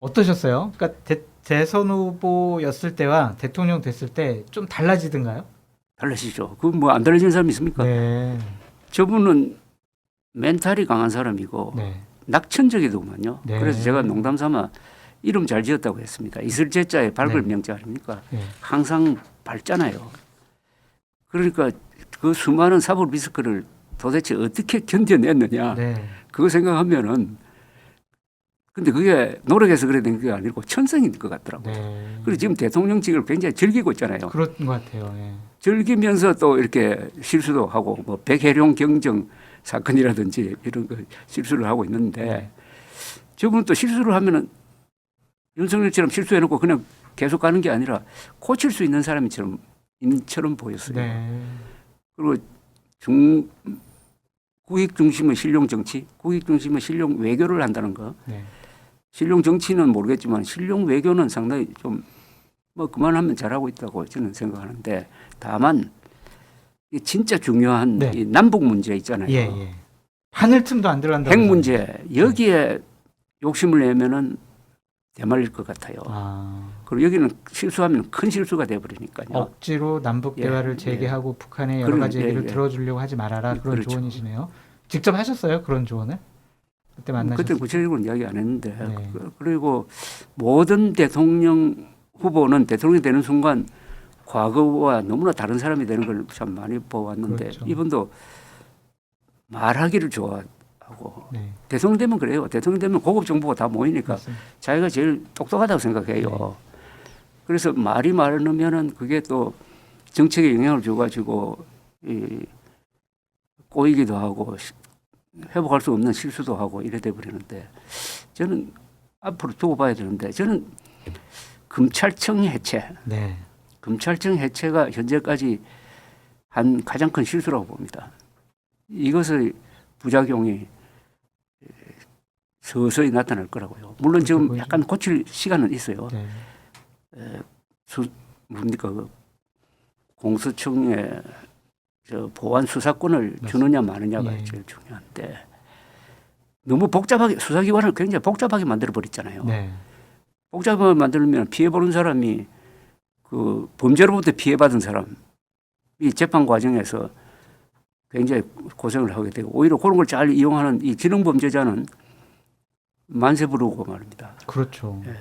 어떠셨어요? 그러니까 대선 후보였을 때와 대통령 됐을 때 좀 달라지던가요?
달라지죠. 그 뭐 안 달라지는 사람이 있습니까?
네.
저분은 멘탈이 강한 사람이고
네.
낙천적이더구만요.
네.
그래서 제가 농담삼아 이름 잘 지었다고 했습니다. 이슬제자의 발굴
네.
명자 아닙니까?
네.
항상 밝잖아요. 그러니까 그 수많은 사법 리스크를 도대체 어떻게 견뎌냈느냐
네.
그거 생각하면은 근데 그게 노력해서 그래 된 게 아니고 천성인 것 같더라고요.
네.
그리고 지금 대통령직을 굉장히 즐기고 있잖아요.
그런 것 같아요. 예.
즐기면서 또 이렇게 실수도 하고 뭐 백혜룡 경정 사건이라든지 이런 거 실수를 하고 있는데
네.
저분은 또 실수를 하면은 윤석열처럼 실수해놓고 그냥 계속 가는 게 아니라 고칠 수 있는 사람처럼 보였어요.
네.
그리고 국익 중심의 실용 정치, 국익 중심의 실용 외교를 한다는 거.
네.
실용 정치는 모르겠지만 실용 외교는 상당히 좀 뭐 그만하면 잘하고 있다고 저는 생각하는데 다만 이게 진짜 중요한
네.
이 남북 문제 있잖아요.
예, 예. 하늘 틈도 안 들어간다고.
핵 문제 여기에 욕심을 내면은 대말릴 것 같아요.
아.
그리고 여기는 실수하면 큰 실수가 돼버리니까요.
억지로 남북
예,
대화를
예.
재개하고 북한의 여러
그런,
가지 얘기를
예, 예.
들어주려고 하지 말아라. 그런
그렇죠.
조언이시네요. 직접 하셨어요? 그런 조언을? 그때 만나셨어요?
그때 구체적으로 이야기 안 했는데
네.
그리고 모든 대통령 후보는 대통령이 되는 순간 과거와 너무나 다른 사람이 되는 걸 참 많이 보았는데
그렇죠.
이분도 말하기를 좋아하고
네.
대통령 되면 그래요. 대통령 되면 고급 정보가 다 모이니까
맞습니다.
자기가 제일 똑똑하다고 생각해요.
네.
그래서 말이 많으면은 그게 또 정책에 영향을 줘가지고 꼬이기도 하고 회복할 수 없는 실수도 하고 이래 돼 버리는데 저는 앞으로 두고 봐야 되는데 저는 검찰청 해체,
네.
검찰청 해체가 현재까지 한 가장 큰 실수라고 봅니다. 이것의 부작용이 서서히 나타날 거라고요. 물론 지금
보이죠.
약간 고칠 시간은 있어요.
네.
뭡니까 그 공수처에 저 보안 수사권을
맞습니다.
주느냐 마느냐가
예.
제일 중요한데 너무 복잡하게 수사기관을 굉장히 복잡하게 만들어 버렸잖아요.
네.
복잡하게 만들면 피해 보는 사람이 그 범죄로부터 피해 받은 사람 이 재판 과정에서 굉장히 고생을 하게 되고 오히려 그런 걸 잘 이용하는 이 지능 범죄자는 만세 부르고 말입니다.
그렇죠.
예.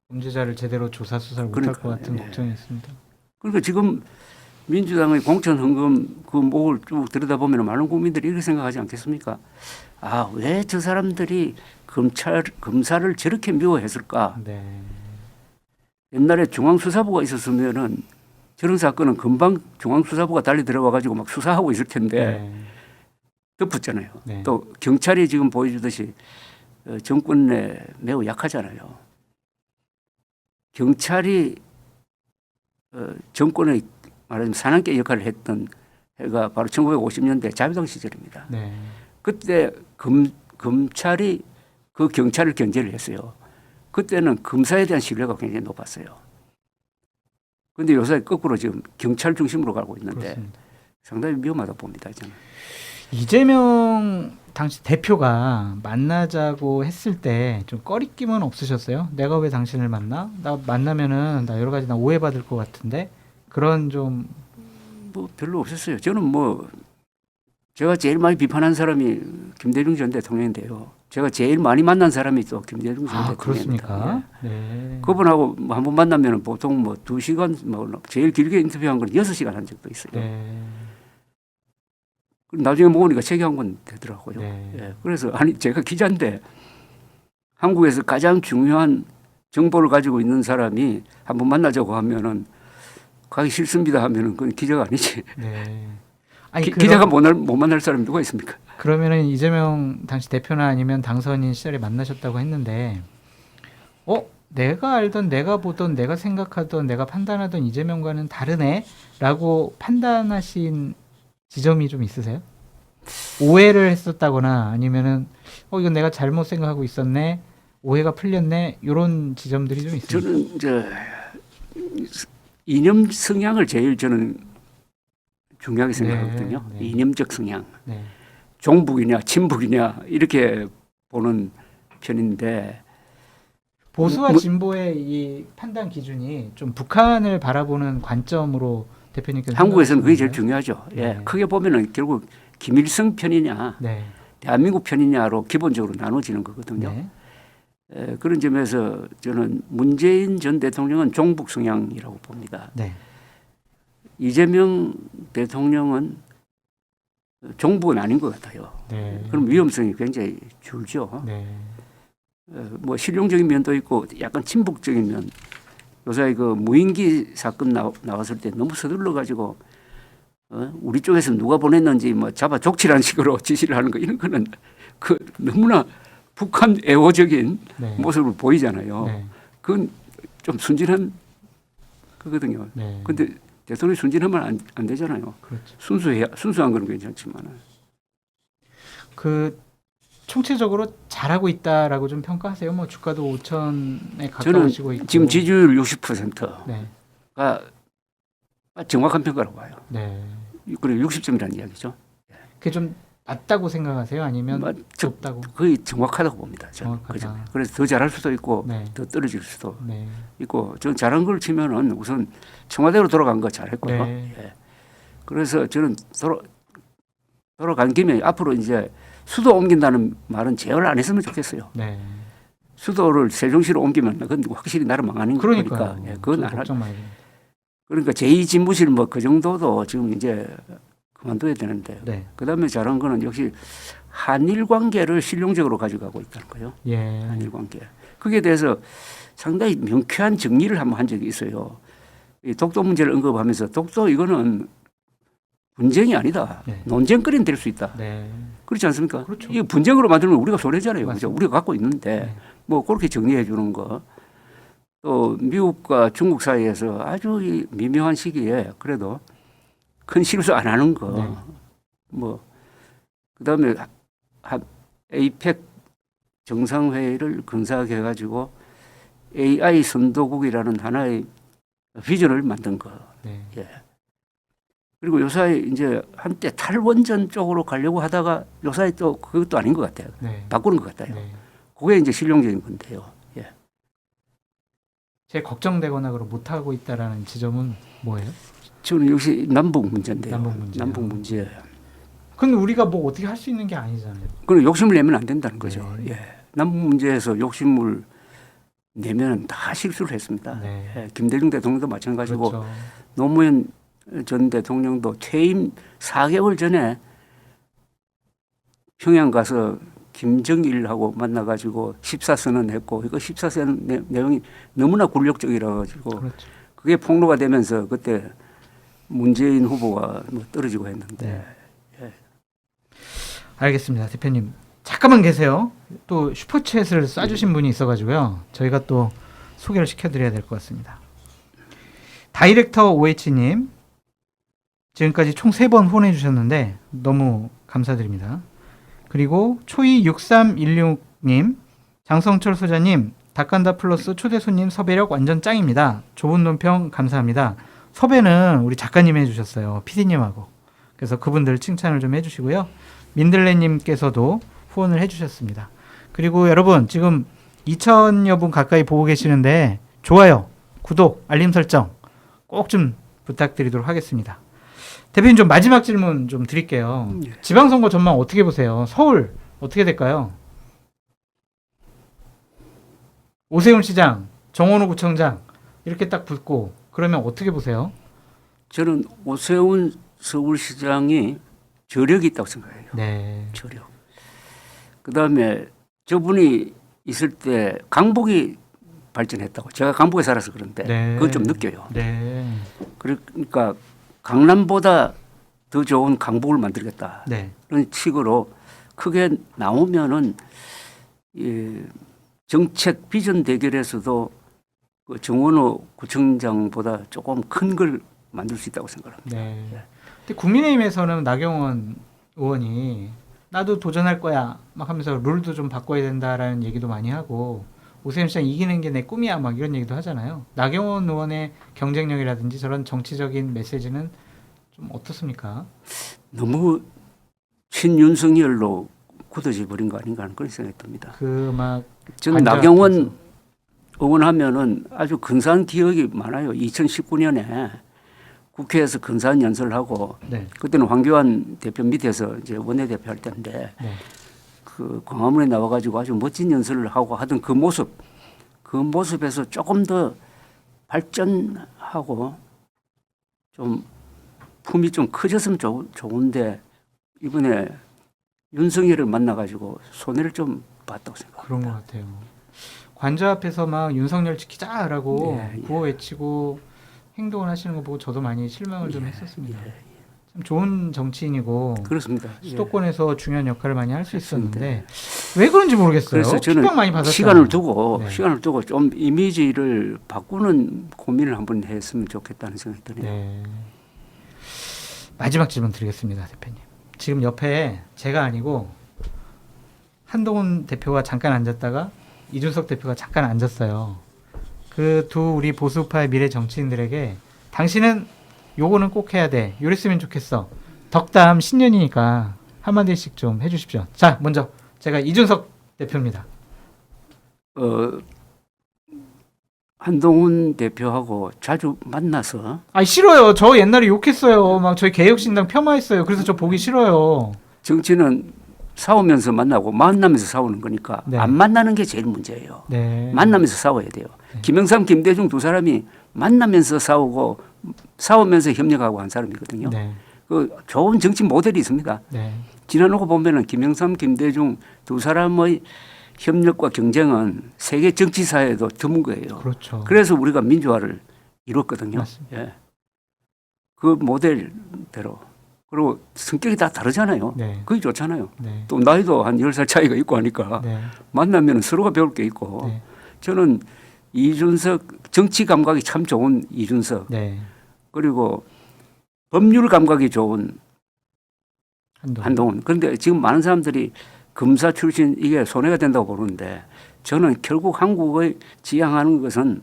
범죄자를 제대로 조사 수사를 못할
그러니까,
것 같은
예.
걱정이 있습니다.
그러니까 지금 민주당의 공천 헌금 그 목을 쭉 들여다보면 많은 국민들이 이렇게 생각하지 않겠습니까? 아, 왜 저 사람들이 검사를 저렇게 미워했을까?
네.
옛날에 중앙수사부가 있었으면은 저런 사건은 금방 중앙수사부가 달리 들어와 가지고 막 수사하고 있을 텐데
네.
덮었잖아요.
네.
또 경찰이 지금 보여주듯이 정권 내 매우 약하잖아요. 경찰이 정권의 말하자면 산안개 역할을 했던 해가 바로 1950년대 자유당 시절입니다.
네.
그때 검찰이 그 경찰을 견제를 했어요. 그때는 검사에 대한 신뢰가 굉장히 높았어요. 그런데 요새 거꾸로 지금 경찰 중심으로 가고 있는데
그렇습니다.
상당히 위험하다 봅니다. 저는.
이재명 당시 대표가 만나자고 했을 때 좀 꺼리낌은 없으셨어요? 내가 왜 당신을 만나? 나 만나면은 나 여러 가지 나 오해받을 것 같은데 그런 좀
뭐 별로 없었어요. 저는 뭐 제가 제일 많이 비판한 사람이 김대중 전 대통령인데요. 제가 제일 많이 만난 사람이 또 김대중 전 대통령입니다.
그렇습니까?
예.
네.
그분하고 한 번 만나면 보통 뭐 2시간 뭐 제일 길게 인터뷰한 건 6시간 한 적도 있어요.
네.
나중에 모으니까 책이 한 권 되더라고요.
네.
예. 그래서 아니 제가 기자인데 한국에서 가장 중요한 정보를 가지고 있는 사람이 한번 만나자고 하면은 가기 싫습니다 하면은 그건 기자가 아니지.
네. 아니
기자가 못 만날 사람이 누가 있습니까?
그러면은 이재명 당시 대표나 아니면 당선인 시절에 만나셨다고 했는데, 내가 알던, 내가 보던, 내가 생각하던, 내가 판단하던 이재명과는 다르네라고 판단하신 지점이 좀 있으세요? 오해를 했었다거나 아니면은 이건 내가 잘못 생각하고 있었네, 오해가 풀렸네, 이런 지점들이 좀 있어요.
저는 이제 이념 성향을 제일 저는 중요하게 생각하거든요.
네.
이념적 성향.
네.
종북이냐 친북이냐 이렇게 보는 편인데
보수와 진보의 이 판단 기준이 좀 북한을 바라보는 관점으로 대표님께서
한국에서는 그게 제일
생각하시는
중요하죠. 예.
네.
크게 보면은 결국 김일성 편이냐
건가요? 네.
대한민국 편이냐로 기본적으로 나눠지는 거거든요.
네.
그런 점에서 저는 문재인 전 대통령은 종북 성향이라고 봅니다.
네.
이재명 대통령은 종북은 아닌 것 같아요.
네.
그럼 위험성이 굉장히 줄죠.
네.
뭐 실용적인 면도 있고 약간 친북적인 면. 요새 그 무인기 사건 나왔을 때 너무 서둘러 가지고 우리 쪽에서 누가 보냈는지 뭐 잡아 족치라는 식으로 지시를 하는 거 이런 거는 그 너무나 북한 애호적인
네.
모습을 보이잖아요.
네.
그건 좀 순진한 거거든요.
네.
근데 대통령이 순진하면 안 되잖아요.
그렇죠.
순수한 건 괜찮지만.
그 총체적으로 잘하고 있다라고 좀 평가하세요. 뭐 주가도 5천에
저는
가까워지고 있고.
지금 지지율 60%가
네.
정확한 평가라고 봐요.
네.
그리고 60점이라는 이야기죠.
그게 좀 맞다고 생각하세요? 아니면
저
좁다고?
거의 정확하다고 봅니다. 저는.
정확하다.
그죠? 그래서 더 잘할 수도 있고
네.
더 떨어질 수도
네.
있고 저는 잘한 걸 치면은 우선 청와대로 돌아간 거 잘했고요.
네.
예. 그래서 저는 돌아간 김에 앞으로 이제 수도 옮긴다는 말은 제발 안 했으면 좋겠어요.
네.
수도를 세종시로 옮기면 그건 확실히 나라 망하는
그러니까요.
거니까. 예, 그건
저도
안 하.
걱정 많이 돼요.
그러니까 제2집무실 뭐 그 정도도 지금 이제 그만둬야 되는데.
네.
그다음에 잘한 거는 역시 한일 관계를 실용적으로 가져가고 있다는 거예요.
예.
한일 관계. 거기에 대해서 상당히 명쾌한 정리를 한번 한 적이 있어요. 이 독도 문제를 언급하면서 독도 이거는 분쟁이 아니다.
네.
논쟁거리는 될 수 있다.
네.
그렇지 않습니까?
그렇죠.
이 분쟁으로 만들면 우리가 손해잖아요. 그죠?
맞습니다.
우리가 갖고 있는데
네.
뭐 그렇게 정리해 주는 거. 또 미국과 중국 사이에서 아주 이 미묘한 시기에 그래도 큰 실수 안 하는 거.
네.
뭐 그다음에 에이펙 정상회의를 근사하게 해가지고 AI 선도국이라는 하나의 비전을 만든 거.
네.
예. 그리고 요사이 이제 한때 탈원전 쪽으로 가려고 하다가 요사이 또 그것도 아닌 것 같아요.
네.
바꾸는 것 같아요.
네.
그게 이제 실용적인 건데요. 예.
제일 걱정되거나 그럼 못 하고 있다라는 지점은 뭐예요?
저는 역시 남북 문제인데요.
남북 문제요.
남북 문제.
근데 우리가 뭐 어떻게 할 수 있는 게 아니잖아요.
그럼 욕심을 내면 안 된다는 거죠.
네.
예. 남북 문제에서 욕심을 내면 다 실수를 했습니다.
네.
예. 김대중 대통령도 마찬가지고
그렇죠.
노무현 전 대통령도 퇴임 4개월 전에 평양 가서 김정일하고 만나가지고 14선언 했고 이거 14선언 내용이 너무나 굴욕적이라 가지고
그렇죠.
그게 폭로가 되면서 그때 문재인 후보가 뭐 떨어지고 했는데
네. 알겠습니다. 대표님. 잠깐만 계세요. 또 슈퍼챗을 쏴주신 분이 있어가지고요. 저희가 또 소개를 시켜드려야 될 것 같습니다. 다이렉터 OH님. 지금까지 총 3번 후원해 주셨는데 너무 감사드립니다. 그리고 초이6316님, 장성철 소장님, 닭간다 플러스 초대 손님 섭외력 완전 짱입니다. 좁은 논평 감사합니다. 섭외는 우리 작가님이 해주셨어요. PD님하고. 그래서 그분들 칭찬을 좀 해주시고요. 민들레님께서도 후원을 해주셨습니다. 그리고 여러분 지금 2,000여 분 가까이 보고 계시는데 좋아요, 구독, 알림 설정 꼭 좀 부탁드리도록 하겠습니다. 대표님 좀 마지막 질문 좀 드릴게요.
예.
지방선거 전망 어떻게 보세요? 서울 어떻게 될까요? 오세훈 시장, 정원호 구청장 이렇게 딱 붙고 그러면 어떻게 보세요?
저는 오세훈 서울시장이 저력이 있다고 생각해요.
네.
저력. 그다음에 저분이 있을 때 강북이 발전했다고. 제가 강북에 살아서 그런데
네.
그건 좀 느껴요.
네.
그러니까 강남보다 더 좋은 강북을 만들겠다.
네.
그런 식으로 크게 나오면은 이 정책 비전 대결에서도 그 정원호 구청장보다 조금 큰 걸 만들 수 있다고 생각합니다.
네. 근데 국민의힘에서는 나경원 의원이 나도 도전할 거야 막 하면서 룰도 좀 바꿔야 된다라는 얘기도 많이 하고 오세훈 시장 이기는 게 내 꿈이야 막 이런 얘기도 하잖아요. 나경원 의원의 경쟁력이라든지 저런 정치적인 메시지는 좀 어떻습니까?
너무 친윤석열로 굳어져 버린 거 아닌가 하는 그런 생각이 듭니다.
그 막
저는 나경원 의원하면은 아주 근사한 기억이 많아요. 2019년에 국회에서 근사한 연설을 하고
네.
그때는 황교안 대표 밑에서 이제 원내대표 할 때인데
네.
그 광화문에 나와가지고 아주 멋진 연설을 하고 하던 그 모습에서 조금 더 발전하고 좀 품이 좀 커졌으면 좋은데 이번에 윤석열을 만나가지고 손해를 좀 봤다고 생각합니다.
그런 것 같아요. 관저 앞에서 막 윤석열 지키자라고
예, 예.
구호 외치고 행동을 하시는 거 보고 저도 많이 실망을 좀 했었습니다.
예,
참 좋은 정치인이고
그렇습니다. 예.
수도권에서 중요한 역할을 많이 할 수
그렇습니다.
있었는데 왜 그런지 모르겠어요.
그래서 저는
핍박 많이 받았어요.
시간을 두고
네.
좀 이미지를 바꾸는 고민을 한번 했으면 좋겠다는 생각이 드네요.
네. 마지막 질문 드리겠습니다, 대표님. 지금 옆에 제가 아니고 한동훈 대표가 잠깐 앉았다가 이준석 대표가 잠깐 앉았어요. 그 두 우리 보수파의 미래 정치인들에게 당신은 요거는 꼭 해야 돼. 요랬으면 좋겠어. 덕담 신년이니까 한마디씩 좀 해주십시오. 자, 먼저 제가 이준석 대표입니다.
한동훈 대표하고 자주 만나서
아, 싫어요. 저 옛날에 욕했어요. 막 저희 개혁신당 폄하했어요. 그래서 저 보기 싫어요.
정치는 싸우면서 만나고 만나면서 싸우는 거니까
네.
안 만나는 게 제일 문제예요.
네.
만나면서 싸워야 돼요.
네.
김영삼, 김대중 두 사람이 만나면서 싸우고 싸우면서 협력하고 한 사람이거든요.
네.
그 좋은 정치 모델이 있습니다.
네.
지나놓고 보면은 김영삼, 김대중 두 사람의 협력과 경쟁은 세계 정치사에도 드문 거예요.
그렇죠.
그래서 우리가 민주화를 이뤘거든요.
맞습니다.
예. 그 모델대로. 그리고 성격이 다 다르잖아요.
네.
그게 좋잖아요.
네.
또 나이도 한 10살 차이가 있고 하니까
네.
만나면 서로가 배울 게 있고
네.
저는 이준석 정치 감각이 참 좋은 이준석
네.
그리고 법률 감각이 좋은
한동훈.
한동훈. 그런데 지금 많은 사람들이 검사 출신 이게 손해가 된다고 보는데 저는 결국 한국의 지향하는 것은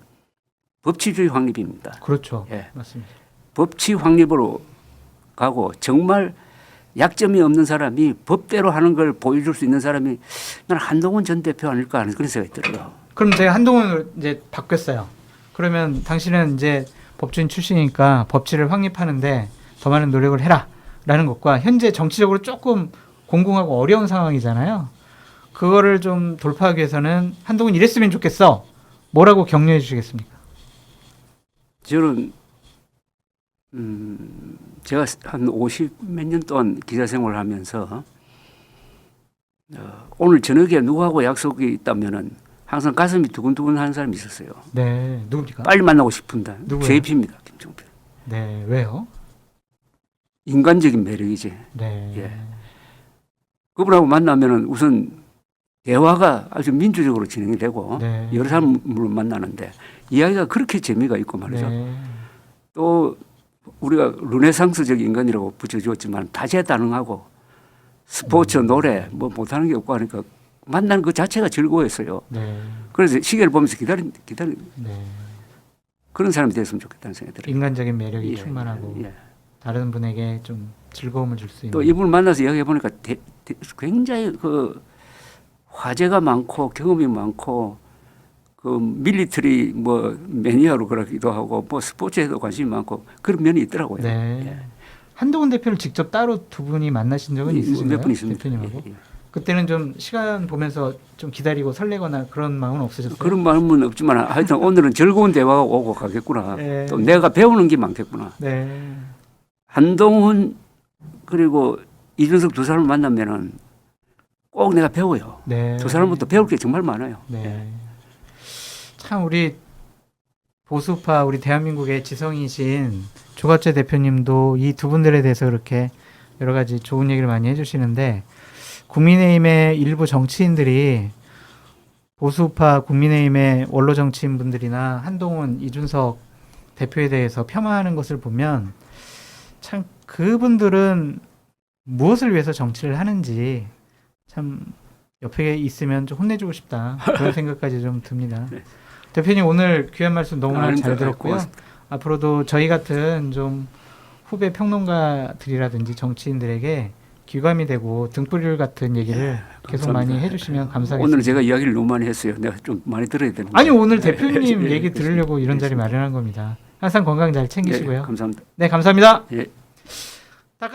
법치주의 확립입니다.
그렇죠.
예.
맞습니다.
법치 확립으로 가고 정말 약점이 없는 사람이 법대로 하는 걸 보여줄 수 있는 사람이 나는 한동훈 전 대표 아닐까 하는 그런 생각이 들어요.
그럼 제가 한동훈을 이제 바뀌었어요. 그러면 당신은 이제 법조인 출신이니까 법치를 확립하는데 더 많은 노력을 해라라는 것과 현재 정치적으로 조금 공공하고 어려운 상황이잖아요. 그거를 좀 돌파하기 위해서는 한동훈 이랬으면 좋겠어. 뭐라고 격려해 주시겠습니까?
저는 제가 한 50 몇 년 동안 기자 생활을 하면서 오늘 저녁에 누구하고 약속이 있다면은 항상 가슴이 두근두근 하는 사람이 있었어요.
네, 누굽니까?
빨리 만나고 싶은데
누구예요?
JP입니다. 김종필.
네, 왜요?
인간적인 매력이지.
네,
예. 그분하고 만나면은 우선 대화가 아주 민주적으로 진행이 되고
네.
여러 사람을 만나는데 이야기가 그렇게 재미가 있고 말이죠.
네,
또 우리가 르네상스적 인간이라고 붙여주었지만 다재다능하고 스포츠, 노래 뭐 못하는 게 없고 하니까 만나는 그 자체가 즐거웠어요.
네,
그래서 시계를 보면서 기다린
네.
그런 사람이 됐으면 좋겠다는 생각이 들어요.
인간적인 매력이
예,
충만하고
예.
다른 분에게 좀 즐거움을 줄 수 있는.
또 이분을 만나서 이야기해 보니까 굉장히 그 화제가 많고 경험이 많고 그 밀리터리 뭐 매니아로 그러기도 하고 뭐 스포츠에도 관심이 많고 그런 면이 있더라고요.
네.
예.
한동훈 대표를 직접 따로 두 분이 만나신 적은 있으신가요?
몇 분 있습니다.
대표님하고.
예, 예.
그때는 좀 시간 보면서 좀 기다리고 설레거나 그런 마음은 없으셨어요?
그런 마음은 없지만 하여튼 오늘은 즐거운 대화가 오고 가겠구나.
네.
또 내가 배우는 게 많겠구나.
네.
한동훈 그리고 이준석 두 사람을 만나면은 꼭 내가 배워요.
네.
두 사람부터 배울 게 정말 많아요.
네. 참 우리 보수파 우리 대한민국의 지성이신 조갑재 대표님도 이 두 분들에 대해서 그렇게 여러 가지 좋은 얘기를 많이 해주시는데 국민의힘의 일부 정치인들이 보수파 국민의힘의 원로 정치인분들이나 한동훈, 이준석 대표에 대해서 폄하하는 것을 보면 참 그분들은 무엇을 위해서 정치를 하는지 참 옆에 있으면 좀 혼내주고 싶다 그런 생각까지 좀 듭니다.
네.
대표님 오늘 귀한 말씀 너무나
아닙니다.
잘 들었고요.
고맙습니다.
앞으로도 저희 같은 좀 후배 평론가들이라든지 정치인들에게 귀감이 되고 등불 같은 얘기를 계속
감사합니다.
많이 해주시면 감사하겠습니다.
오늘 제가 이야기를 너무 많이 했어요. 내가 좀 많이 들어야 되는데.
아니 오늘 대표님
예,
얘기 들으려고 이런 자리
알겠습니다.
마련한 겁니다. 항상 건강 잘
예,
챙기시고요.
감사합니다.
네 감사합니다.
예.
딱